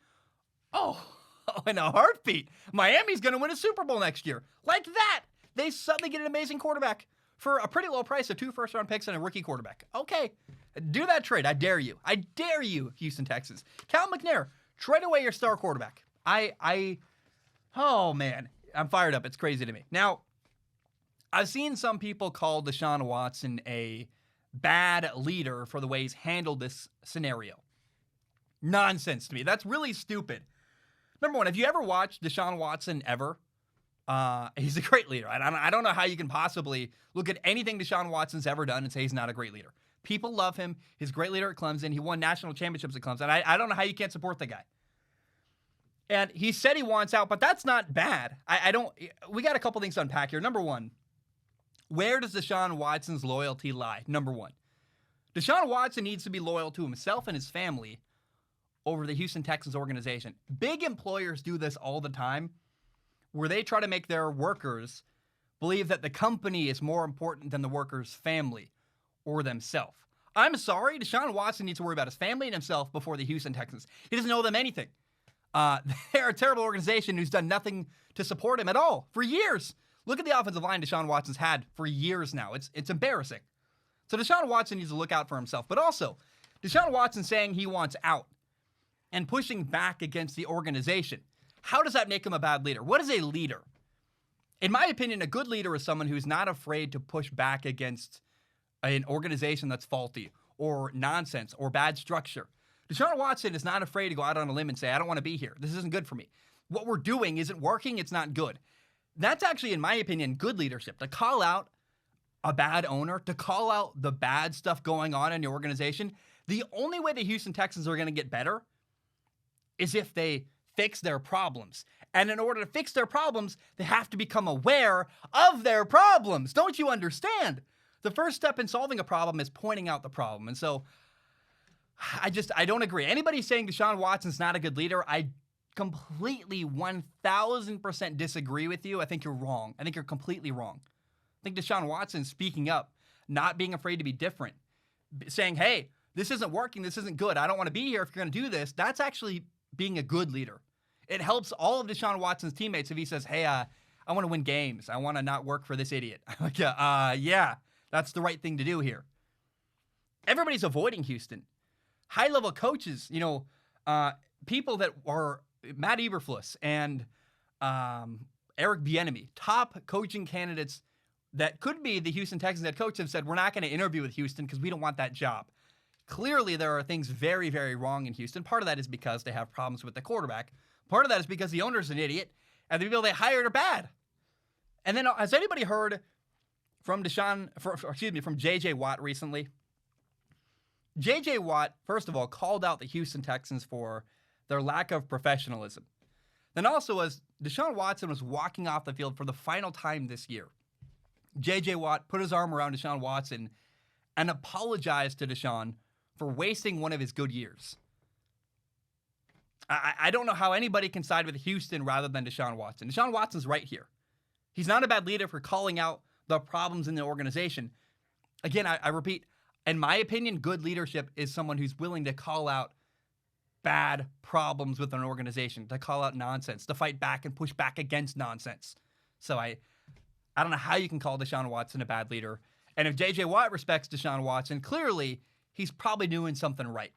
in a heartbeat, Miami's going to win a Super Bowl next year. Like that. They suddenly get an amazing quarterback for a pretty low price of 2 first-round picks and a rookie quarterback. Okay, do that trade. I dare you. I dare you, Houston Texans. Cal McNair, trade away your star quarterback. Oh, man, I'm fired up. It's crazy to me. Now, I've seen some people call Deshaun Watson a bad leader for the way he's handled this scenario. Nonsense to me. That's really stupid. Number one, have you ever watched Deshaun Watson ever? He's a great leader. I don't know how you can possibly look at anything Deshaun Watson's ever done and say he's not a great leader. People love him. He's a great leader at Clemson. He won national championships at Clemson. I don't know how you can't support the guy. And he said he wants out, but that's not bad. We got a couple things to unpack here. Number one, where does Deshaun Watson's loyalty lie? Number one, Deshaun Watson needs to be loyal to himself and his family over the Houston Texans organization. Big employers do this all the time, where they try to make their workers believe that the company is more important than the worker's family or themselves. I'm sorry, Deshaun Watson needs to worry about his family and himself before the Houston Texans. He doesn't owe them anything. They're a terrible organization who's done nothing to support him at all for years. Look at the offensive line Deshaun Watson's had for years now. It's embarrassing. So Deshaun Watson needs to look out for himself. But also, Deshaun Watson saying he wants out and pushing back against the organization. How does that make him a bad leader? What is a leader? In my opinion, a good leader is someone who's not afraid to push back against an organization that's faulty or nonsense or bad structure. Deshaun Watson is not afraid to go out on a limb and say, I don't want to be here. This isn't good for me. What we're doing isn't working. It's not good. That's actually, in my opinion, good leadership. To call out a bad owner, to call out the bad stuff going on in your organization. The only way the Houston Texans are going to get better is if they fix their problems. And in order to fix their problems, they have to become aware of their problems. Don't you understand? The first step in solving a problem is pointing out the problem. And so I don't agree. Anybody saying Deshaun Watson's not a good leader, I completely 1,000% disagree with you. I think you're wrong. I think you're completely wrong. I think Deshaun Watson speaking up, not being afraid to be different, saying, hey, this isn't working. This isn't good. I don't want to be here if you're going to do this. That's actually being a good leader. It helps all of Deshaun Watson's teammates if he says, hey, I want to win games. I want to not work for this idiot. Yeah, that's the right thing to do here. Everybody's avoiding Houston. High-level coaches, people that are Matt Eberflus and Eric Bieniemy, top coaching candidates that could be the Houston Texans head coach, have said, we're not going to interview with Houston because we don't want that job. Clearly, there are things very, very wrong in Houston. Part of that is because they have problems with the quarterback. Part of that is because the owner's an idiot and the people they hired are bad. And then, has anybody heard from from J.J. Watt recently? J.J. Watt, first of all, called out the Houston Texans for their lack of professionalism. Then also, as Deshaun Watson was walking off the field for the final time this year, J.J. Watt put his arm around Deshaun Watson and apologized to Deshaun for wasting one of his good years. I don't know how anybody can side with Houston rather than Deshaun Watson. Deshaun Watson's right here. He's not a bad leader for calling out the problems in the organization. Again, I repeat, in my opinion, good leadership is someone who's willing to call out bad problems with an organization, to call out nonsense, to fight back and push back against nonsense. So I don't know how you can call Deshaun Watson a bad leader. And if J.J. Watt respects Deshaun Watson, clearly he's probably doing something right.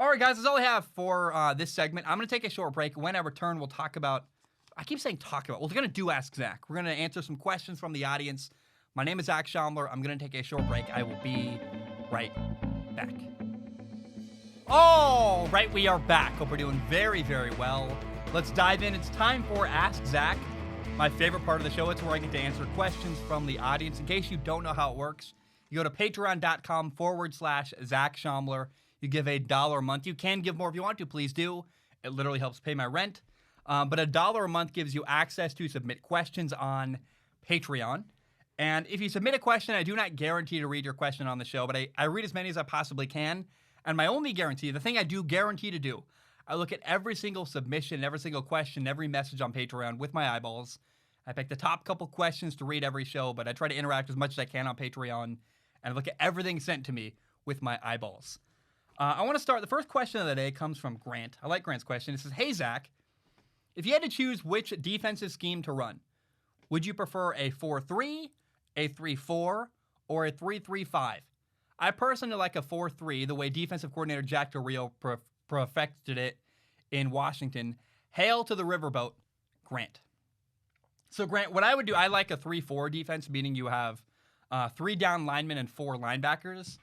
All right, guys, that's all I have for this segment. I'm going to take a short break. When I return, we'll talk about, I keep saying talk about, we're going to do Ask Zach. We're going to answer some questions from the audience. My name is Zach Schaumler. I'm going to take a short break. I will be right back. All right, we are back. Hope we're doing very, very well. Let's dive in. It's time for Ask Zach, my favorite part of the show. It's where I get to answer questions from the audience. In case you don't know how it works, you go to patreon.com/Zach Schaumler. You give $1 a month. You can give more if you want to. Please do. It literally helps pay my rent. But $1 a month gives you access to submit questions on Patreon. And if you submit a question, I do not guarantee to read your question on the show, but I read as many as I possibly can. And my only guarantee, the thing I do guarantee to do, I look at every single submission, every single question, every message on Patreon with my eyeballs. I pick the top couple questions to read every show, but I try to interact as much as I can on Patreon. And I look at everything sent to me with my eyeballs. I want to start. The first question of the day comes from Grant. I like Grant's question. It says, hey, Zach, if you had to choose which defensive scheme to run, would you prefer a 4-3, a 3-4, or a 3-3-5? I personally like a 4-3, the way defensive coordinator Jack Del Rio perfected it in Washington. Hail to the riverboat, Grant. So, Grant, what I would do, I like a 3-4 defense, meaning you have 3 down linemen and 4 linebackers.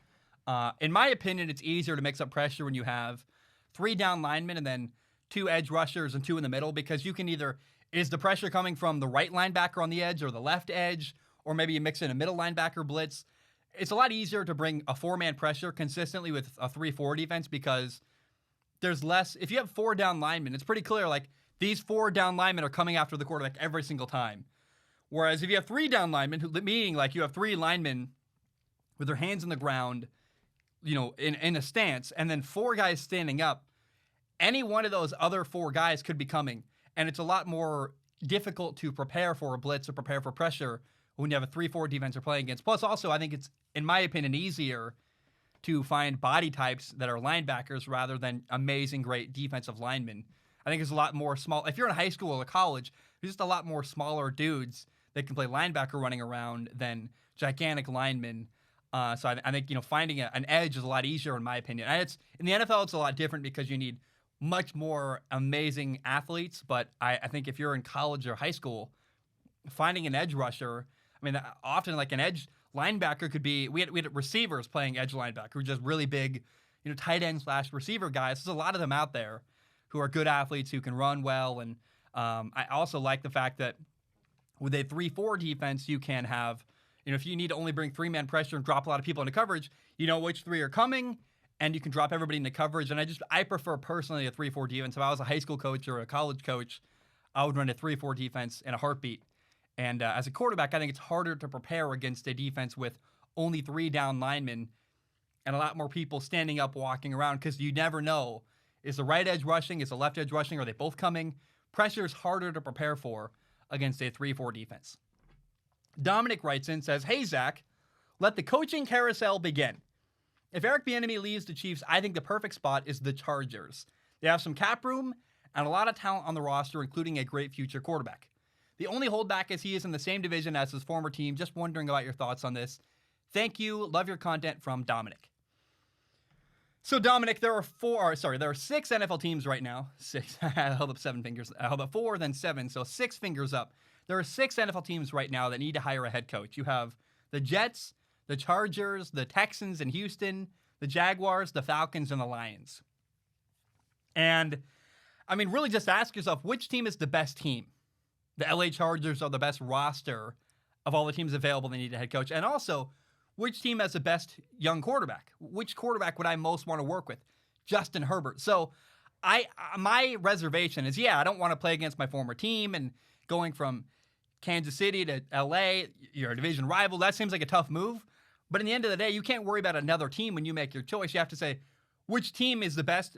In my opinion, it's easier to mix up pressure when you have 3 down linemen and then 2 edge rushers and 2 in the middle, because you can either, is the pressure coming from the right linebacker on the edge or the left edge, or maybe you mix in a middle linebacker blitz. It's a lot easier to bring a 4-man pressure consistently with a 3-4 defense because there's less. If you have 4 down linemen, it's pretty clear, like, these 4 down linemen are coming after the quarterback every single time. Whereas if you have 3 down linemen, meaning like you have 3 linemen with their hands in the ground, you know, in a stance, and then 4 guys standing up, any one of those other 4 guys could be coming. And it's a lot more difficult to prepare for a blitz or prepare for pressure when you have a 3-4 defense you're playing against. Plus, also, I think it's, in my opinion, easier to find body types that are linebackers rather than amazing, great defensive linemen. I think there's a lot more small. If you're in high school or college, there's just a lot more smaller dudes that can play linebacker running around than gigantic linemen. So I think, you know, finding an edge is a lot easier in my opinion. And it's in the NFL, it's a lot different because you need much more amazing athletes. But I think if you're in college or high school, finding an edge rusher, I mean, often like an edge linebacker could be, we had receivers playing edge linebacker, who are just really big, you know, tight end / receiver guys. There's a lot of them out there who are good athletes who can run well. And I also like the fact that with a 3-4 defense, you can have, you know, if you need to only bring 3-man pressure and drop a lot of people into coverage, you know which 3 are coming, and you can drop everybody into coverage. And I prefer personally a 3-4 defense. If I was a high school coach or a college coach, I would run a 3-4 defense in a heartbeat. And as a quarterback, I think it's harder to prepare against a defense with only 3 down linemen and a lot more people standing up, walking around, because you never know. Is the right edge rushing? Is the left edge rushing? Are they both coming? Pressure is harder to prepare for against a 3-4 defense. Dominic writes in, says, hey, Zach, let the coaching carousel begin. If Eric Bieniemy leaves the Chiefs, I think the perfect spot is the Chargers. They have some cap room and a lot of talent on the roster, including a great future quarterback. The only holdback is he is in the same division as his former team. Just wondering about your thoughts on this. Thank you. Love your content, from Dominic. So, Dominic, there are 6 NFL teams right now. 6. I held up 7 fingers. I held up 4, then 7. So 6 fingers up. There are 6 NFL teams right now that need to hire a head coach. You have the Jets, the Chargers, the Texans and Houston, the Jaguars, the Falcons, and the Lions. And, I mean, really just ask yourself, which team is the best team? The LA Chargers are the best roster of all the teams available that need a head coach. And also, which team has the best young quarterback? Which quarterback would I most want to work with? Justin Herbert. So my reservation is, I don't want to play against my former team, and going from Kansas City to LA, you're a division rival. That seems like a tough move. But in the end of the day, you can't worry about another team when you make your choice. You have to say, which team is the best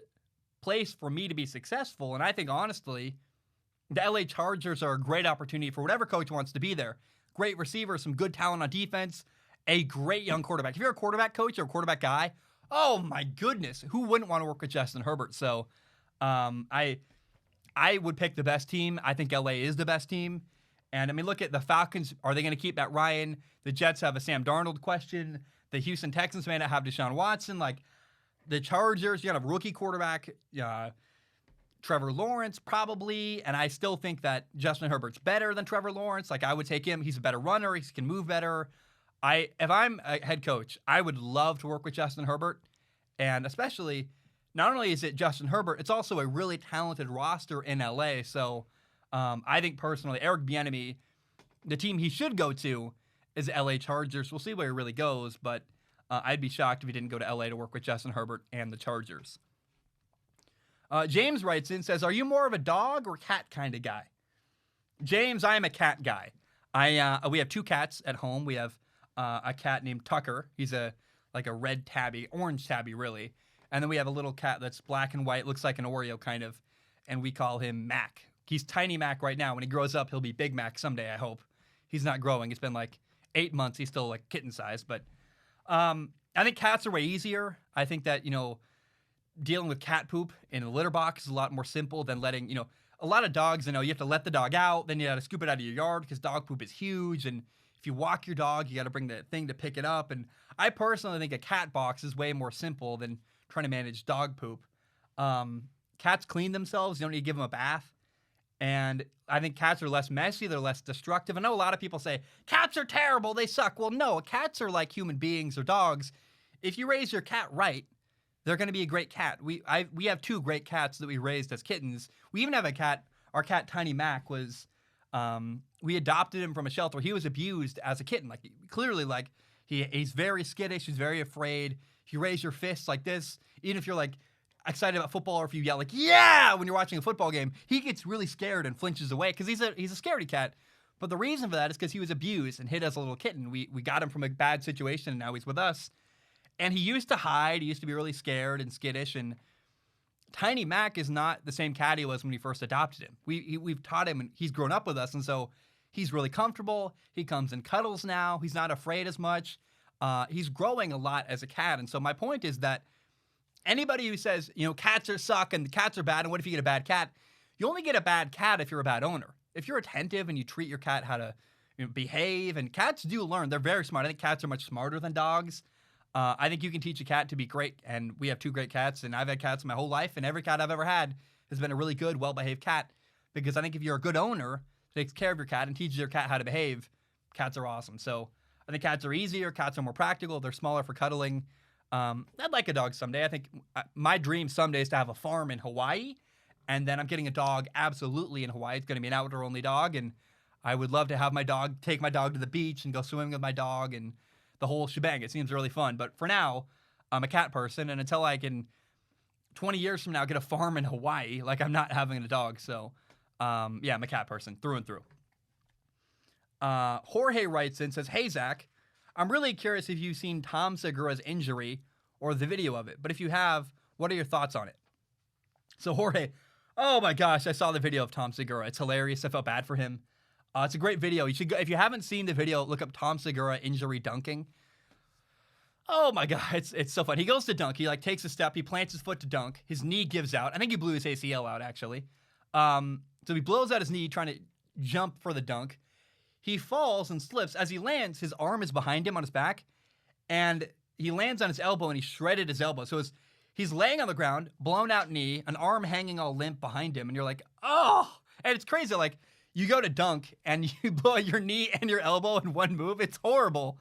place for me to be successful. And I think, honestly, the LA Chargers are a great opportunity for whatever coach wants to be there. Great receivers, some good talent on defense, a great young quarterback. If you're a quarterback coach or a quarterback guy, oh my goodness, who wouldn't want to work with Justin Herbert? So I would pick the best team. I think LA is the best team. And I mean, look at the Falcons. Are they going to keep Matt Ryan? The Jets have a Sam Darnold question. The Houston Texans may not have Deshaun Watson. Like the Chargers, you got a rookie quarterback, Trevor Lawrence probably. And I still think that Justin Herbert's better than Trevor Lawrence. Like I would take him. He's a better runner. He can move better. If I'm a head coach, I would love to work with Justin Herbert. And especially, not only is it Justin Herbert, it's also a really talented roster in LA. So I think personally, Eric Bieniemy, the team he should go to is LA Chargers. We'll see where he really goes, but I'd be shocked if he didn't go to LA to work with Justin Herbert and the Chargers. James writes in, says, are you more of a dog or cat kind of guy? James, I am a cat guy. We have 2 cats at home. We have a cat named Tucker. He's like a red tabby, orange tabby, really. And then we have a little cat that's black and white, looks like an Oreo kind of, and we call him Mac. He's Tiny Mac right now. When he grows up, he'll be Big Mac someday, I hope. He's not growing. It's been like 8 months. He's still like kitten size. But I think cats are way easier. I think that, dealing with cat poop in a litter box is a lot more simple than letting, a lot of dogs, you have to let the dog out. Then you got to scoop it out of your yard because dog poop is huge. And if you walk your dog, you got to bring the thing to pick it up. And I personally think a cat box is way more simple than trying to manage dog poop. Cats clean themselves. You don't need to give them a bath. And I think cats are less messy. They're less destructive. I know a lot of people say, cats are terrible. They suck. Well, no, cats are like human beings or dogs. If you raise your cat right, they're going to be a great cat. We have 2 great cats that we raised as kittens. We even have a cat. Our cat, Tiny Mac, was... we adopted him from a shelter. He was abused as a kitten. Like clearly, like he's very skittish. He's very afraid. If you raise your fists like this, even if you're like excited about football, or if you yell like "yeah" when you're watching a football game, he gets really scared and flinches away because he's a scaredy cat. But the reason for that is because he was abused and hid as a little kitten. We got him from a bad situation, and now he's with us. And he used to hide. He used to be really scared and skittish. And Tiny Mac is not the same cat he was when we first adopted him. We've taught him, and he's grown up with us, and so he's really comfortable. He comes and cuddles now. He's not afraid as much. He's growing a lot as a cat. And so my point is that anybody who says, cats are suck and cats are bad, and what if you get a bad cat? You only get a bad cat if you're a bad owner. If you're attentive and you treat your cat how to behave, and cats do learn. They're very smart. I think cats are much smarter than dogs. I think you can teach a cat to be great, and we have 2 great cats, and I've had cats my whole life, and every cat I've ever had has been a really good, well-behaved cat, because I think if you're a good owner who takes care of your cat and teaches your cat how to behave, cats are awesome. So I think cats are easier, cats are more practical, they're smaller for cuddling. I'd like a dog someday. I think my dream someday is to have a farm in Hawaii, and then I'm getting a dog absolutely in Hawaii. It's going to be an outdoor-only dog, and I would love to have take my dog to the beach and go swimming with my dog and the whole shebang. It seems really fun. But for now, I'm a cat person, and until I can, 20 years from now, get a farm in Hawaii, like I'm not having a dog. So, I'm a cat person through and through. Jorge writes in, says, hey, Zach, I'm really curious if you've seen Tom Segura's injury or the video of it. But if you have, what are your thoughts on it? So, Jorge, oh my gosh, I saw the video of Tom Segura. It's hilarious. I felt bad for him. It's a great video. You should go, if you haven't seen the video, look up Tom Segura injury dunking. Oh my God, it's so fun. He goes to dunk. He takes a step. He plants his foot to dunk. His knee gives out. I think he blew his ACL out actually. So he blows out his knee trying to jump for the dunk. He falls and slips. As he lands, his arm is behind him on his back, and he lands on his elbow and he shredded his elbow. So he's laying on the ground, blown out knee, an arm hanging all limp behind him, and you're like, oh! And it's crazy. You go to dunk and you blow out your knee and your elbow in one move. It's horrible.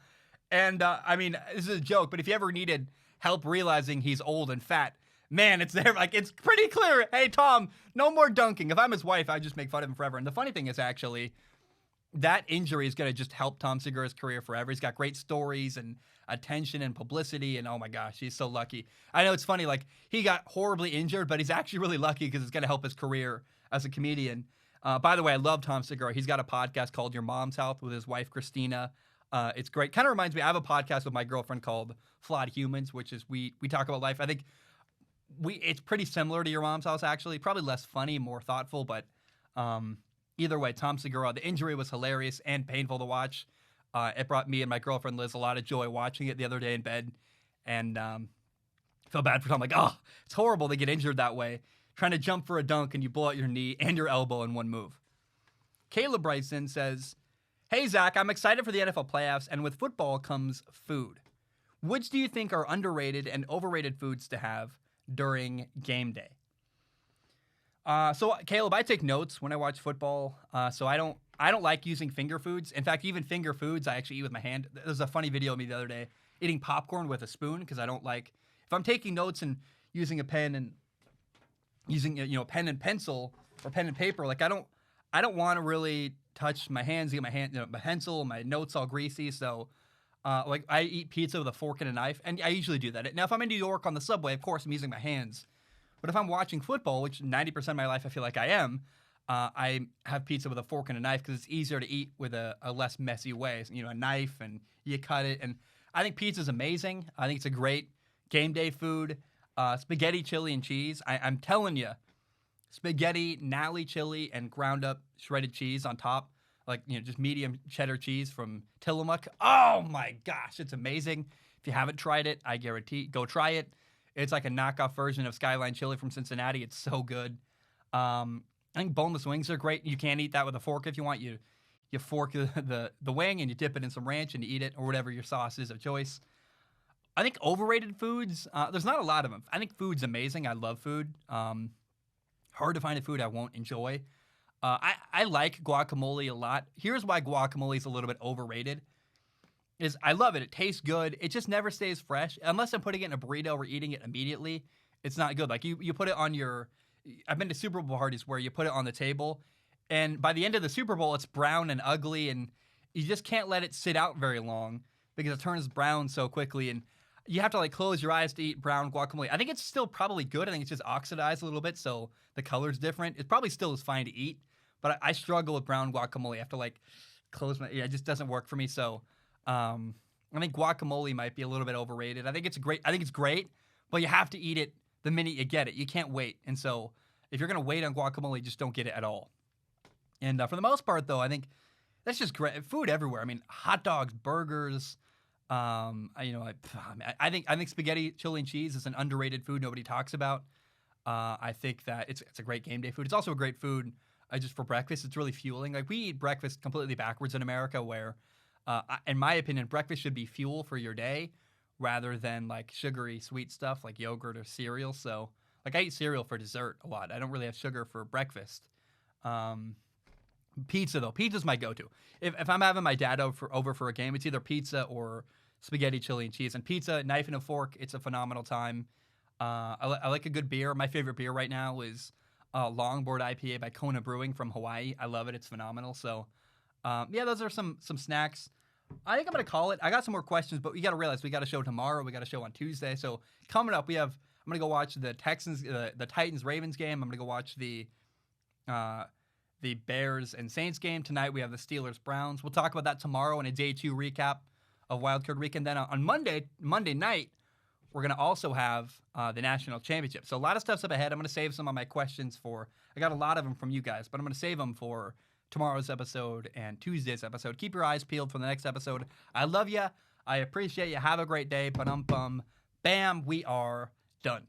And this is a joke, but if you ever needed help realizing he's old and fat, man, it's there. It's pretty clear. Hey, Tom, no more dunking. If I'm his wife, I'd just make fun of him forever. And the funny thing is, actually, that injury is going to just help Tom Segura's career forever. He's got great stories and attention and publicity, and oh my gosh, he's so lucky. I know it's funny, he got horribly injured, but he's actually really lucky because it's going to help his career as a comedian. By the way, I love Tom Segura. He's got a podcast called Your Mom's Health with his wife, Christina. It's great. Kind of reminds me, I have a podcast with my girlfriend called Flawed Humans, which is we talk about life. I think it's pretty similar to your mom's house, actually. Probably less funny, more thoughtful, but either way, Tom Segura, the injury was hilarious and painful to watch. It brought me and my girlfriend Liz a lot of joy watching it the other day in bed, and feel bad for Tom. Like, oh, it's horrible to get injured that way, trying to jump for a dunk and you blow out your knee and your elbow in one move. Caleb Bryson says, "Hey Zach, I'm excited for the NFL playoffs, and with football comes food. Which do you think are underrated and overrated foods to have during game day?" So Caleb, I take notes when I watch football. So I don't like using finger foods. In fact, even finger foods I actually eat with my hand. There's a funny video of me the other day eating popcorn with a spoon because I don't like, if I'm taking notes and using a pen and using pen and pencil or pen and paper, like I don't want to really touch my hands, get my pencil, my notes all greasy. So like I eat pizza with a fork and a knife, and I usually do that. Now if I'm in New York on the subway, of course I'm using my hands. But if I'm watching football, which 90% of my life I feel like I am, I have pizza with a fork and a knife because it's easier to eat with a less messy way. So, a knife, and you cut it. And I think pizza is amazing. I think it's a great game day food. Spaghetti, chili, and cheese. I'm telling you, spaghetti, nally chili, and ground up shredded cheese on top. Like, just medium cheddar cheese from Tillamook. Oh my gosh, it's amazing. If you haven't tried it, I guarantee, go try it. It's like a knockoff version of Skyline Chili from Cincinnati. It's so good. I think boneless wings are great. You can eat that with a fork if you want. You fork the wing and you dip it in some ranch and you eat it, or whatever your sauce is of choice. I think overrated foods, there's not a lot of them. I think food's amazing. I love food. Hard to find a food I won't enjoy. I like guacamole a lot. Here's why guacamole is a little bit overrated. Is I love it. It tastes good. It just never stays fresh. Unless I'm putting it in a burrito or eating it immediately, it's not good. Like you put it on I've been to Super Bowl parties where you put it on the table, and by the end of the Super Bowl, it's brown and ugly, and you just can't let it sit out very long because it turns brown so quickly, and you have to like close your eyes to eat brown guacamole. I think it's still probably good. I think it's just oxidized a little bit, so the color's different. It probably still is fine to eat, but I struggle with brown guacamole. I have to like close my, it just doesn't work for me, so I think guacamole might be a little bit overrated. I think it's great, but you have to eat it the minute you get it. You can't wait. And so if you're going to wait on guacamole, just don't get it at all. And for the most part, though, I think that's just great. Food everywhere. I mean, hot dogs, burgers. I think spaghetti, chili, and cheese is an underrated food nobody talks about. I think that it's a great game day food. It's also a great food just for breakfast. It's really fueling. Like we eat breakfast completely backwards in America, where in my opinion, breakfast should be fuel for your day rather than like sugary sweet stuff like yogurt or cereal. So like I eat cereal for dessert a lot. I don't really have sugar for breakfast. Pizza though, pizza's my go-to. If I'm having my dad over for a game, it's either pizza or spaghetti, chili, and cheese. And pizza, knife and a fork, it's a phenomenal time. I like a good beer. My favorite beer right now is Longboard IPA by Kona Brewing from Hawaii. I love it. It's phenomenal. So those are some snacks. I think I'm going to call it. I got some more questions, but you got to realize we got a show tomorrow. We got a show on Tuesday. So coming up, I'm going to go watch the Texans, the Titans-Ravens game. I'm going to go watch the Bears and Saints game. Tonight we have the Steelers-Browns. We'll talk about that tomorrow in a day 2 recap of Wildcard Weekend. Then on Monday night, we're going to also have the National Championship. So a lot of stuff's up ahead. I'm going to save some of my questions I got a lot of them from you guys, but I'm going to save them for tomorrow's episode and Tuesday's episode. Keep your eyes peeled for the next episode. I love you. I appreciate you. Have a great day. Ba-dum-bum. Bam. We are done.